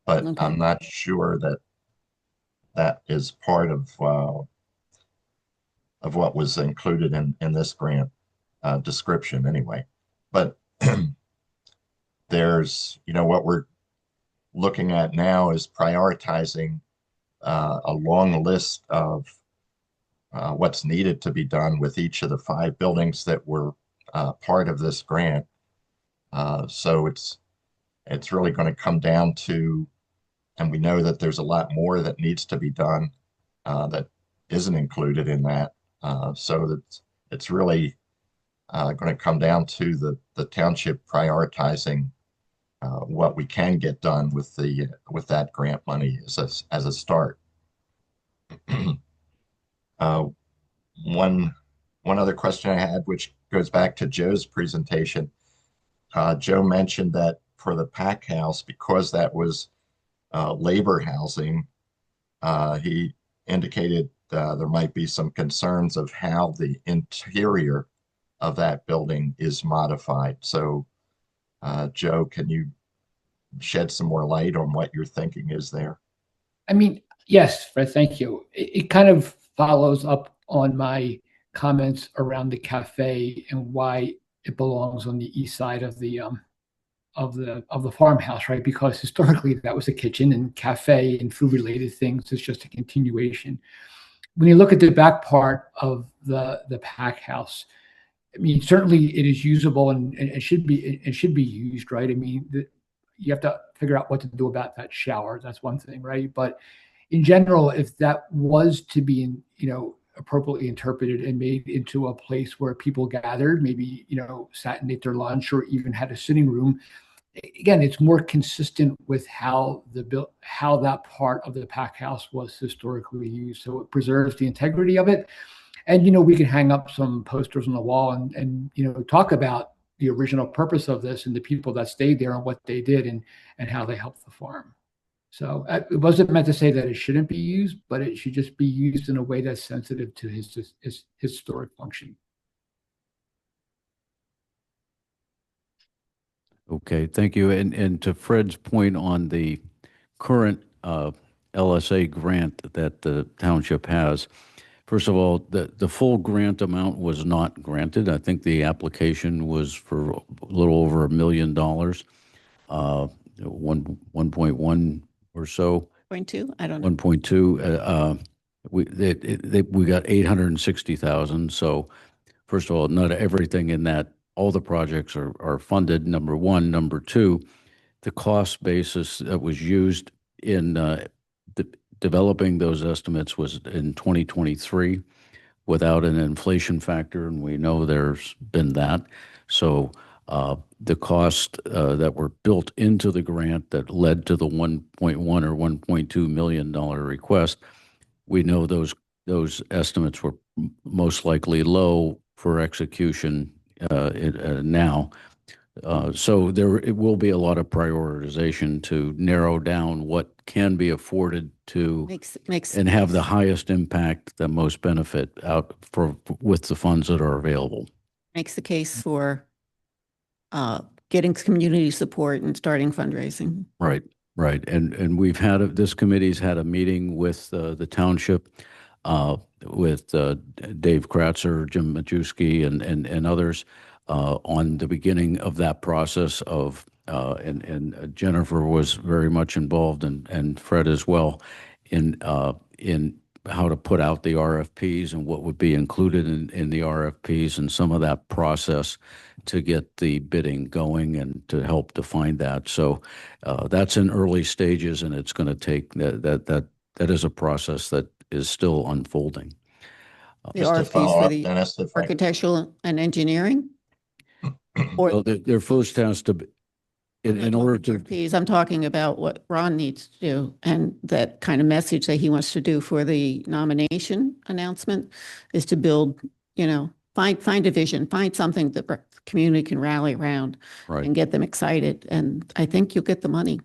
okay. I'm not sure that that is part of what was included in this grant description anyway. But there's, what we're looking at now is prioritizing a long list of what's needed to be done with each of the 5 buildings that were part of this grant. So it's really going to come down to, and we know that there's a lot more that needs to be done that isn't included in that. So that it's really going to come down to the township prioritizing what we can get done with that grant money as a start. One other question I had, which goes back to Joe's presentation. Joe mentioned that for the pack house, because that was labor housing, he indicated there might be some concerns of how the interior of that building is modified. So, Joe, can you shed some more light on what your thinking is there? I mean, yes, Fred, thank you. It kind of follows up on my comments around the cafe and why it belongs on the east side of the farmhouse, right? Because historically that was a kitchen, and cafe and food related things is just a continuation. When you look at the back part of the pack house, I mean, certainly it is usable and it should be used, right? I mean, you have to figure out what to do about that shower. That's one thing, right? But in general, if that was to be, appropriately interpreted and made into a place where people gathered, maybe, sat and ate their lunch or even had a sitting room, again, it's more consistent with how that part of the pack house was historically used. So it preserves the integrity of it. And, we can hang up some posters on the wall and talk about the original purpose of this and the people that stayed there and what they did and how they helped the farm. So it wasn't meant to say that it shouldn't be used, but it should just be used in a way that's sensitive to his historic function. Okay, thank you. And to Fred's point on the current LSA grant that the township has, first of all, the full grant amount was not granted. I think the application was for a little over $1 million, 1.1 or so. 0.2, I don't know. 1.2. We got 860,000. So first of all, not everything in that, all the projects are funded, number one. Number two, the cost basis that was used in developing those estimates was in 2023 without an inflation factor, and we know there's been that. So The cost that were built into the grant that led to the 1.1 or $1.2 million request, we know those estimates were most likely low for execution now. So it will be a lot of prioritization to narrow down what can be afforded to and have the highest impact, the most benefit out with the funds that are available. Makes the case for getting community support and starting fundraising. Right, right. And this committee's had a meeting with the township, with Dave Kratzer, Jim Majewski, and others on the beginning of that process and Jenifer was very much involved, and Fred as well, in how to put out the RFPs and what would be included in the RFPs and some of that process to get the bidding going and to help define that. So that's in early stages, and it's going to take that is a process that is still unfolding. The Just to RFPs follow for up, the Dennis, if I- architectural and engineering? Or Well, their first has to be, in order to, RFPs, I'm talking about what Ron needs to do, and that kind of message that he wants to do for the nomination announcement is to build, find a vision, find something that the community can rally around right. and get them excited. And I think you'll get the money.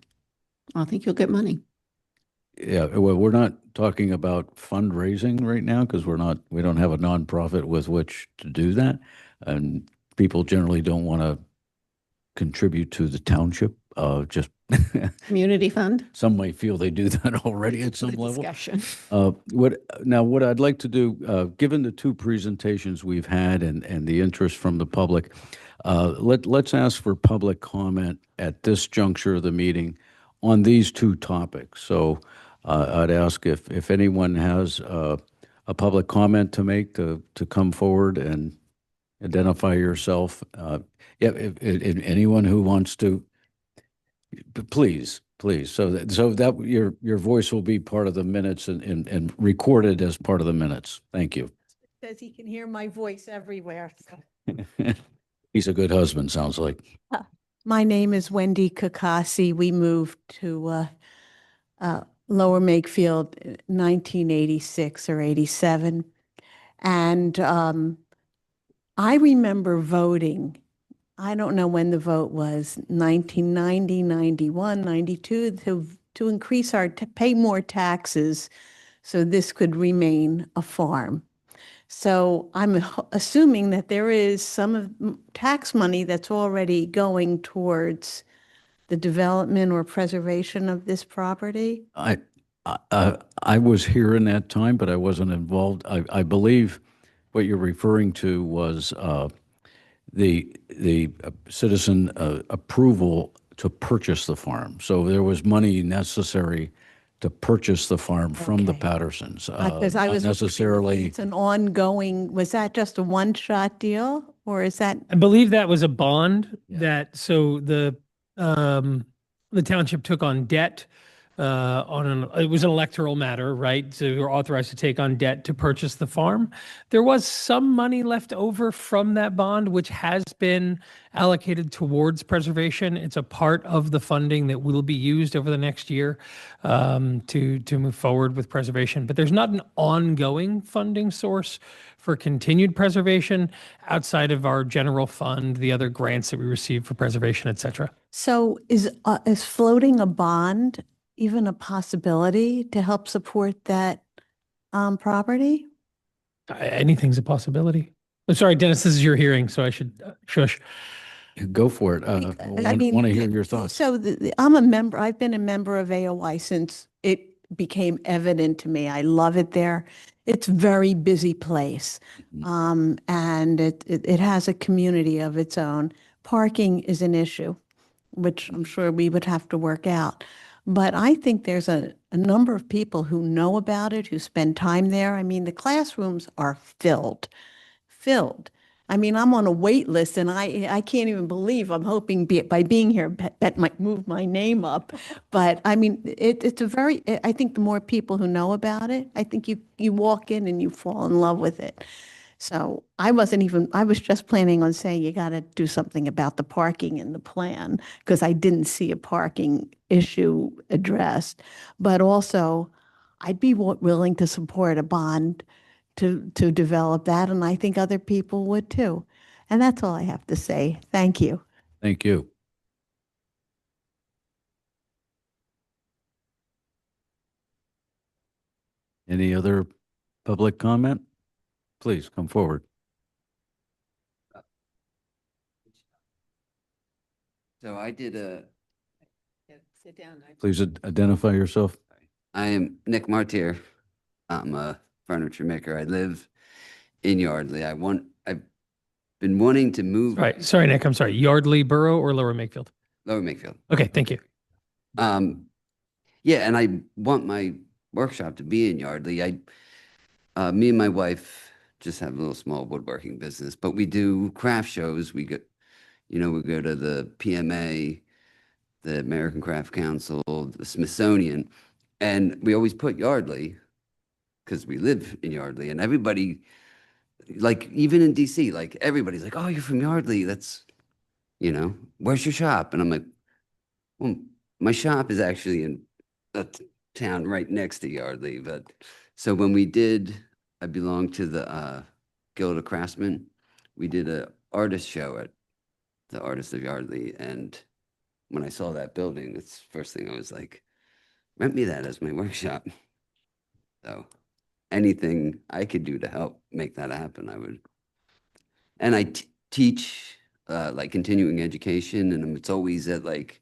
I think you'll get money. Yeah, well, we're not talking about fundraising right now because we don't have a nonprofit with which to do that. And people generally don't want to contribute to the township. Just Community fund? some might feel they do that already at some level. Discussion. What I'd like to do, given the two presentations we've had and the interest from the public, let's ask for public comment at this juncture of the meeting on these two topics. So I'd ask if anyone has a public comment to make to come forward and identify yourself. If anyone who wants to, please. So that your voice will be part of the minutes and recorded as part of the minutes. Thank you. Says he can hear my voice everywhere. He's a good husband, sounds like. My name is Wendy Kakasi. We moved to Lower Makefield 1986 or 87. And I remember voting. I don't know when the vote was, 1990, 91, 92, to increase to pay more taxes so this could remain a farm. So I'm assuming that there is some of tax money that's already going towards the development or preservation of this property. I was here in that time, but I wasn't involved. I believe what you're referring to was the citizen approval to purchase the farm. So there was money necessary to purchase the farm from the Okay. Pattersons. Because I was necessarily. It's an ongoing. Was that just a one-shot deal, or is that? I believe that was a bond Yeah. so the township took on debt it was an electoral matter, right? So we were authorized to take on debt to purchase the farm. There was some money left over from that bond, which has been allocated towards preservation. It's a part of the funding that will be used over the next year to move forward with preservation. But there's not an ongoing funding source for continued preservation outside of our general fund, the other grants that we receive for preservation, et cetera. So is floating a bond even a possibility to help support that property? Anything's a possibility. I'm sorry, Dennis, this is your hearing, so I should shush. Go for it. I want to hear your thoughts. So I'm a member. I've been a member of AOI since it became evident to me. I love it there. It's a very busy place, and it has a community of its own. Parking is an issue, which I'm sure we would have to work out. But I think there's a number of people who know about it, who spend time there. I mean, the classrooms are filled. I mean, I'm on a wait list, and I can't even believe I'm hoping by being here, Bette might move my name up. But I mean, it's I think the more people who know about it, I think you walk in and you fall in love with it. So I was just planning on saying you got to do something about the parking in the plan because I didn't see a parking issue addressed. But also, I'd be willing to support a bond to develop that, and I think other people would too. And that's all I have to say. Thank you. Thank you. Any other public comment? Please come forward. So I did Sit down. Please identify yourself. I am Nick Martyr. I'm a furniture maker. I live in Yardley. I've been wanting to move. Sorry, Nick, I'm sorry. Yardley Borough or Lower Makefield? Lower Makefield. Okay, thank you. Yeah, and I want my workshop to be in Yardley. Me and my wife just have a little small woodworking business, but we do craft shows. We go to the PMA, the American Craft Council, the Smithsonian, and we always put Yardley because we live in Yardley, and everybody, like even in DC, like everybody's like, "Oh, you're from Yardley? That's, where's your shop?" And I'm like, "Well, my shop is actually in a town right next to Yardley." But so when I belonged to the Guild of Craftsmen. We did a artist show at the Artists of Yardley, and when I saw that building, it's the first thing I was like, rent me that as my workshop. So anything I could do to help make that happen, I would. And I teach like continuing education, and it's always at like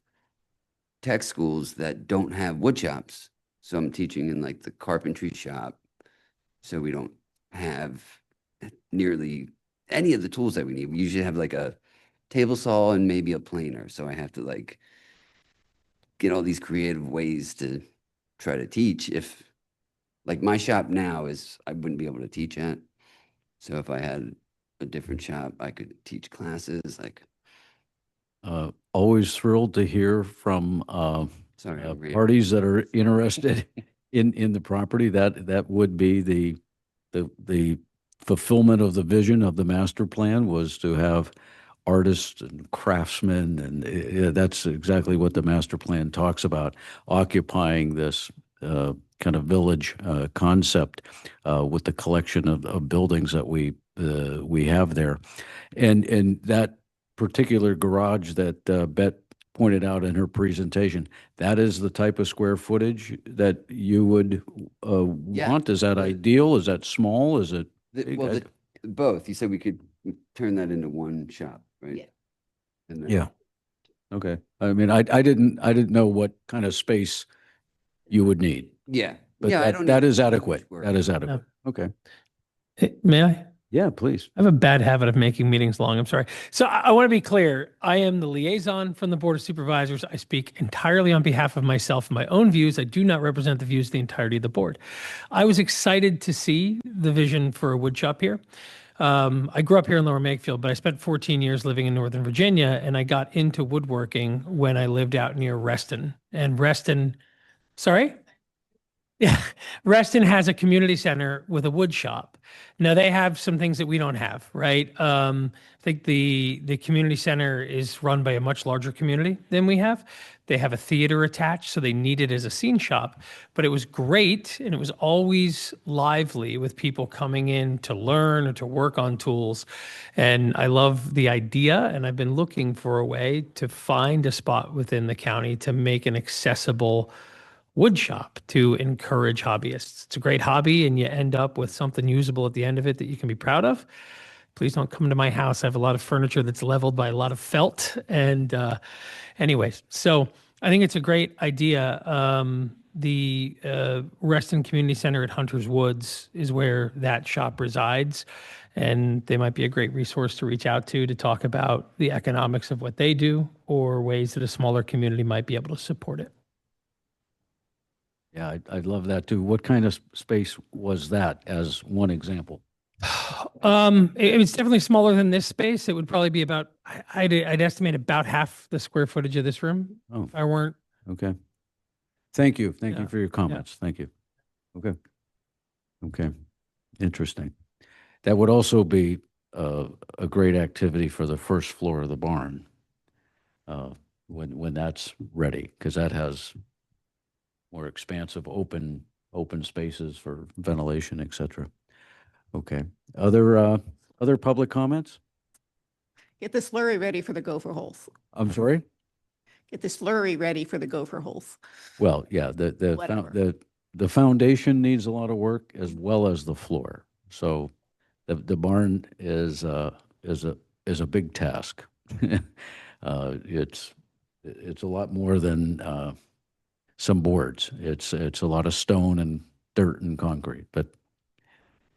tech schools that don't have wood shops. So I'm teaching in like the carpentry shop. So we don't have nearly any of the tools that we need. We usually have like a table saw and maybe a planer. So I have to like get all these creative ways to try to teach. If like my shop now I wouldn't be able to teach at. So if I had a different shop, I could teach classes. Like, always thrilled to hear from sorry, I'm parties that are interested in the property. That would be the fulfillment of the vision of the master plan, was to have artists and craftsmen, and that's exactly what the master plan talks about, occupying this kind of village concept with the collection of buildings that we have there, and that particular garage that Bette pointed out in her presentation, that is the type of square footage that you would Yeah. want. Is that ideal? Is that small? Is it? Both. You said we could turn that into one shop, right? Yeah. And then, Yeah. Okay. I mean, I didn't know what kind of space you would need, Yeah. but Yeah, I that, don't that need is too much adequate. work. That is adequate. Okay. May I? Yeah, please. I have a bad habit of making meetings long. I'm sorry. So I want to be clear. I am the liaison from the Board of Supervisors. I speak entirely on behalf of myself and my own views. I do not represent the views of the entirety of the board. I was excited to see the vision for a wood shop here. I grew up here in Lower Makefield, but I spent 14 years living in Northern Virginia, and I got into woodworking when I lived out near Reston. And sorry? Yeah, Reston has a community center with a wood shop. Now they have some things that we don't have, right? I think the community center is run by a much larger community than we have. They have a theater attached, so they need it as a scene shop. But it was great, and it was always lively with people coming in to learn or to work on tools. And I love the idea, and I've been looking for a way to find a spot within the county to make an accessible wood shop to encourage hobbyists. It's a great hobby, and you end up with something usable at the end of it that you can be proud of. Please don't come to my house. I have a lot of furniture that's leveled by a lot of felt. And anyways, so I think it's a great idea. The Reston Community Center at Hunter's Woods is where that shop resides. And they might be a great resource to reach out to talk about the economics of what they do or ways that a smaller community might be able to support it. Yeah, I'd love that too. What kind of space was that, as one example? It's definitely smaller than this space. It would probably be about, I'd estimate about half the square footage of this room. Oh. If I weren't. Okay. Thank you. Thank Yeah. you for your comments. Thank you. Okay. Okay. Interesting. That would also be a great activity for the first floor of the barn when that's ready, because that has more expansive open spaces for ventilation, et cetera. Okay. Other public comments? Get the slurry ready for the gopher holes. I'm sorry? Get the slurry ready for the gopher holes. Well, yeah, Whatever. the foundation needs a lot of work as well as the floor. So the barn is a big task. It's a lot more than some boards. It's a lot of stone and dirt and concrete, but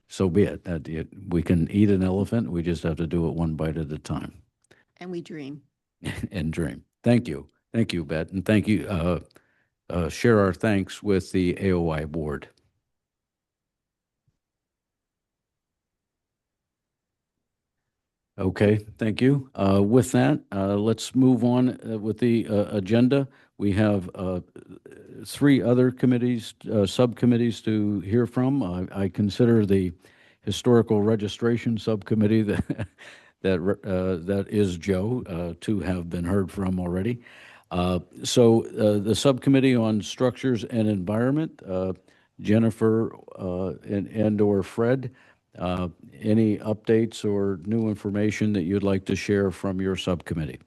so be it. We can eat an elephant. We just have to do it one bite at a time. And we dream. And dream. Thank you. Thank you, Bette. And thank you. Share our thanks with the AOI board. Okay, thank you. With that, let's move on with the agenda. We have 3 other committees, subcommittees to hear from. I consider the Historical Registration Subcommittee that is Joe to have been heard from already. So the Subcommittee on Structures and Environment, Jenifer and/or Fred, any updates or new information that you'd like to share from your subcommittee?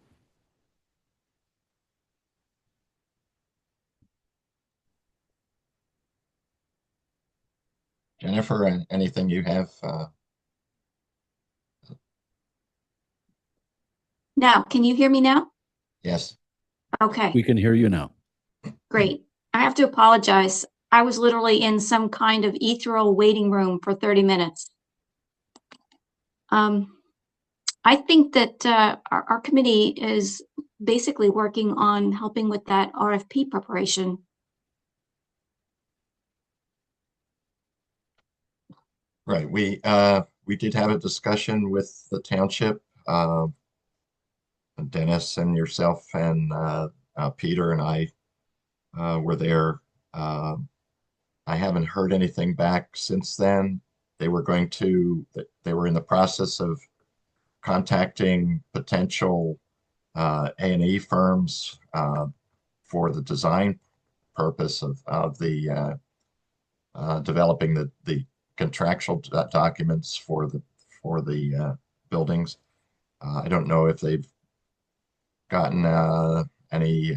Jenifer, anything you have? Now, can you hear me now? Yes. Okay, We can hear you now. great. I have to apologize. I was literally in some kind of ethereal waiting room for 30 minutes. I think that our committee is basically working on helping with that RFP preparation. Right. We did have a discussion with the township. Dennis and yourself and Peter and I were there. I haven't heard anything back since then. They were in the process of contacting potential A&E firms for the design purpose of the developing the contractual documents for the buildings. I don't know if they've gotten any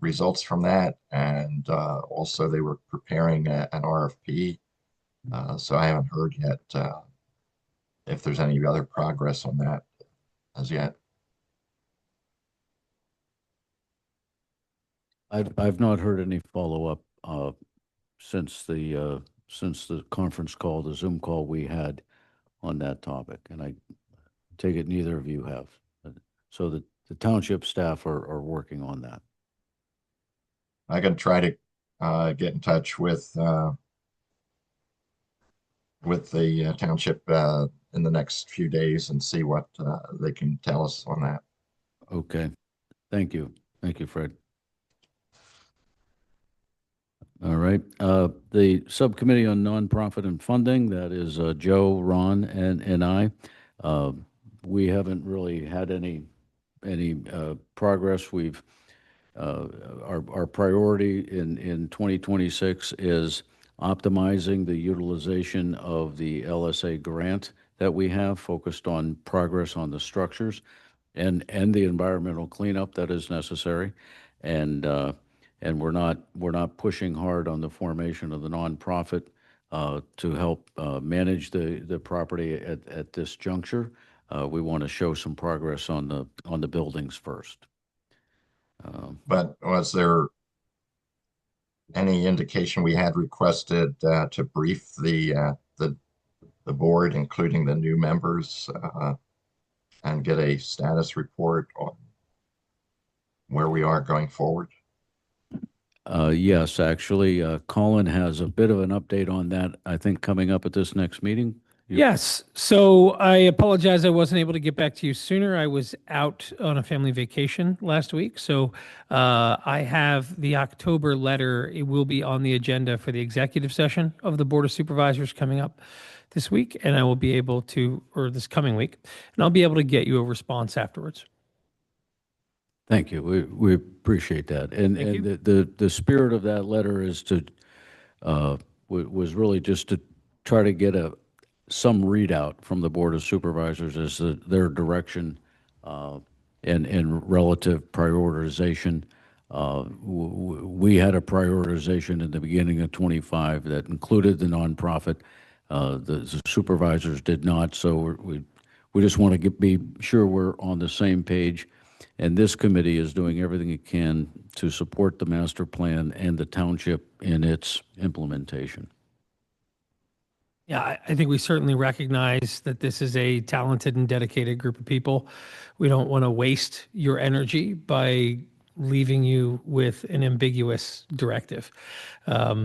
results from that, and also they were preparing an RFP. So I haven't heard yet if there's any other progress on that as yet. I've not heard any follow-up since the conference call, the Zoom call we had on that topic, and I take it neither of you have. So the township staff are working on that. I can try to get in touch with the township in the next few days and see what they can tell us on that. Okay. Thank you. Thank you, Fred. All right. The Subcommittee on Nonprofit and Funding, that is Joe, Ron, and I. We haven't really had any progress. We've our priority in 2026 is optimizing the utilization of the LSA grant that we have, focused on progress on the structures and the environmental cleanup that is necessary, and we're not pushing hard on the formation of the nonprofit to help manage the property at this juncture. We want to show some progress on the buildings first. But was there any indication we had requested to brief the board, including the new members, and get a status report on where we are going forward? Yes, actually, Colin has a bit of an update on that, I think, coming up at this next meeting. Yes. So I apologize. I wasn't able to get back to you sooner. I was out on a family vacation last week. So I have the October letter. It will be on the agenda for the executive session of the Board of Supervisors coming up. this week, and I will be able to, or this coming week, and I'll be able to get you a response afterwards. Thank you. We appreciate that. And Thank you. the spirit of that letter is to was really just to try to get some readout from the Board of Supervisors as to their direction and relative prioritization. We had a prioritization in the beginning of 25 that included the nonprofit. The supervisors did not, so we just want to be sure we're on the same page. And this committee is doing everything it can to support the master plan and the township in its implementation. Yeah, I think we certainly recognize that this is a talented and dedicated group of people. We don't want to waste your energy by leaving you with an ambiguous directive.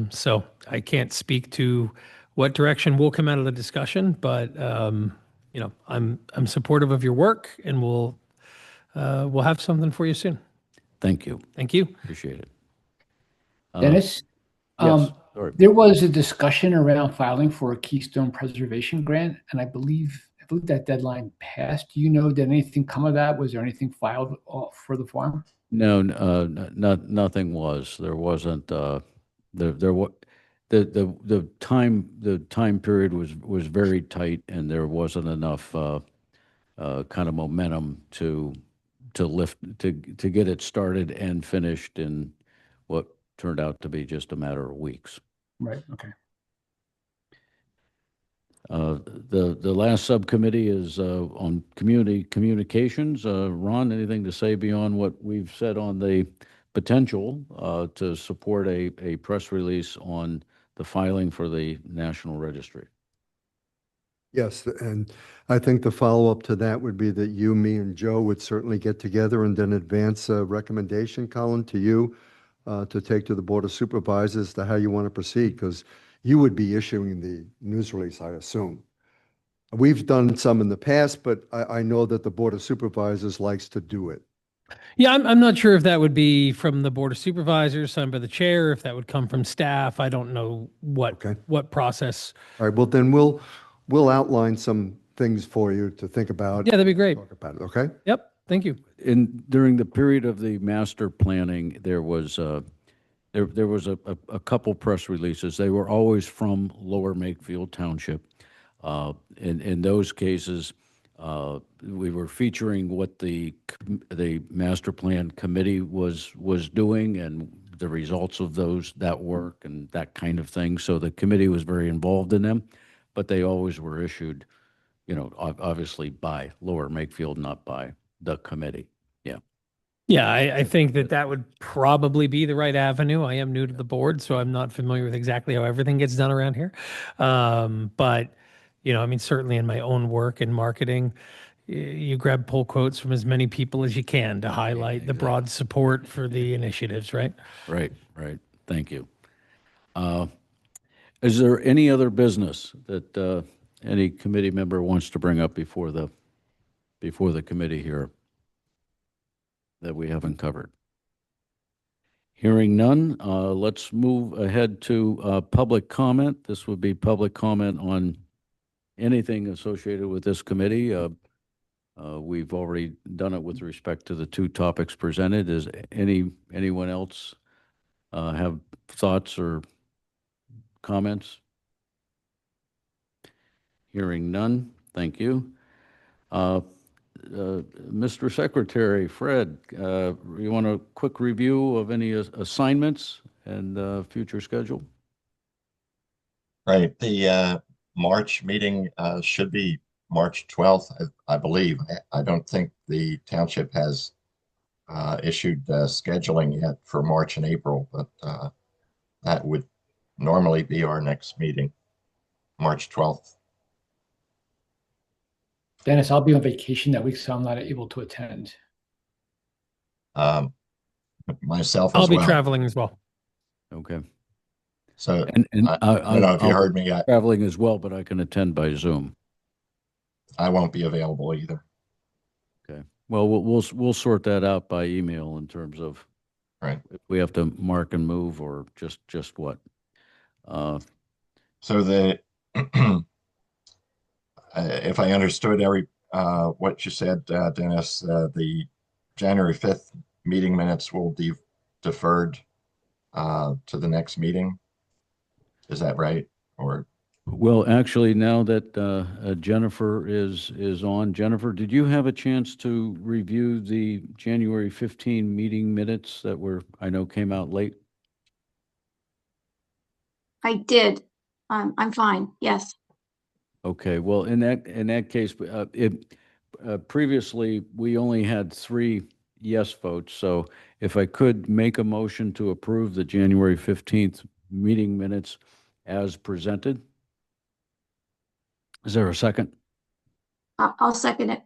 So I can't speak to what direction will come out of the discussion, but you know, I'm supportive of your work, and we'll have something for you soon. Thank you. Thank you. Appreciate it. Dennis, Yes, sorry. there was a discussion around filing for a Keystone Preservation Grant, and I believe that deadline passed. Do you know, did anything come of that? Was there anything filed for the farm? No, nothing was. There wasn't. The time period was very tight, and there wasn't enough kind of momentum to get it started and finished in what turned out to be just a matter of weeks. Right. Okay. The last subcommittee is on community communications. Ron, anything to say beyond what we've said on the potential to support a press release on the filing for the National Registry? Yes, and I think the follow-up to that would be that you, me, and Joe would certainly get together and then advance a recommendation, Colin, to you to take to the Board of Supervisors to how you want to proceed, because you would be issuing the news release, I assume. We've done some in the past, but I know that the Board of Supervisors likes to do it. Yeah, I'm not sure if that would be from the Board of Supervisors, signed by the chair, if that would come from staff. I don't know what process. All right, well, then we'll outline some things for you to think about. Yeah, that'd be great. Talk about it, okay? Yep, thank you. During the period of the master planning, there was a couple press releases. They were always from Lower Makefield Township. In those cases, we were featuring what the master plan committee was doing and the results of that work and that kind of thing. So the committee was very involved in them, but they always were issued, you know, obviously by Lower Makefield, not by the committee. Yeah. Yeah, I think that would probably be the right avenue. I am new to the board, so I'm not familiar with exactly how everything gets done around here. But, you know, I mean, certainly in my own work in marketing, you grab pull quotes from as many people as you can to highlight the broad support for the initiatives, right? Right. Thank you. Is there any other business that any committee member wants to bring up before the committee here that we haven't covered? Hearing none, let's move ahead to public comment. This would be public comment on anything associated with this committee. We've already done it with respect to the two topics presented. Does anyone else have thoughts or comments? Hearing none, thank you. Mr. Secretary, Fred, you want a quick review of any assignments and future schedule? Right. The March meeting should be March 12th, I believe. I don't think the township has issued scheduling yet for March and April, but that would normally be our next meeting, March 12th. Dennis, I'll be on vacation that week, so I'm not able to attend. Myself I'll as be well. traveling as well. Okay. So And I don't know if you heard me. Traveling as well, but I can attend by Zoom. I won't be available either. Okay. Well, we'll sort that out by email in terms of Right. if we have to mark and move or just what. So the if I understood what you said, Dennis, the January 5th meeting minutes will be deferred to the next meeting. Is that right? Or Well, actually, now that Jenifer is on, Jenifer, did you have a chance to review the January 15 meeting minutes that I know came out late? I did. I'm fine. Yes. Okay, well, in that case, previously, we only had 3 yes votes, so if I could make a motion to approve the January 15th meeting minutes as presented. Is there a second? I'll second it.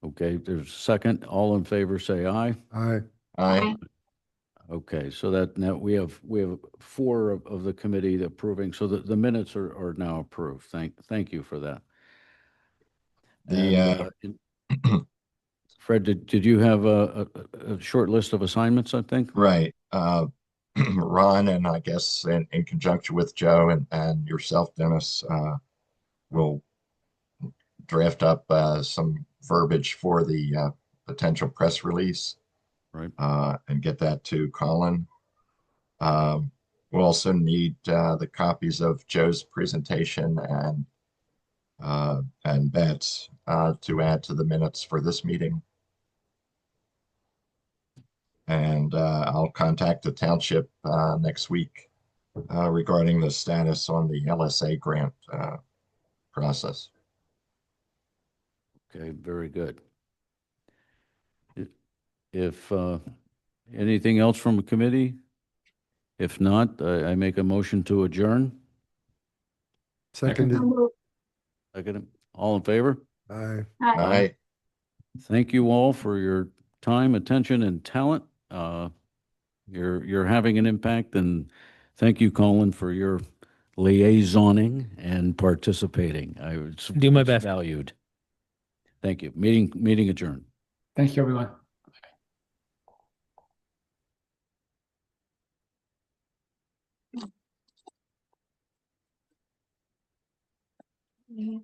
Okay, there's a second. All in favor, say aye. Aye. aye? Okay, so that now we have 4 of the committee approving, so the minutes are now approved. Thank you for that. The Fred, did you have a short list of assignments, I think? right. Ron, and I guess in conjunction with Joe and yourself, Dennis, will draft up some verbiage for the potential press release. Right. And get that to Colin. We'll also need the copies of Joe's presentation and Bette's to add to the minutes for this meeting. And I'll contact the township next week regarding the status on the LSA grant process. Okay, very good. If anything else from a committee? If not, I make a motion to adjourn. Seconded. Second. All in favor? Aye. Aye. Thank you all for your time, attention, and talent. You're having an impact, and thank you, Colin, for your liaisoning and participating. It's Do my best. Valued. Thank you. Meeting adjourned. Thank you, everyone. Mhm.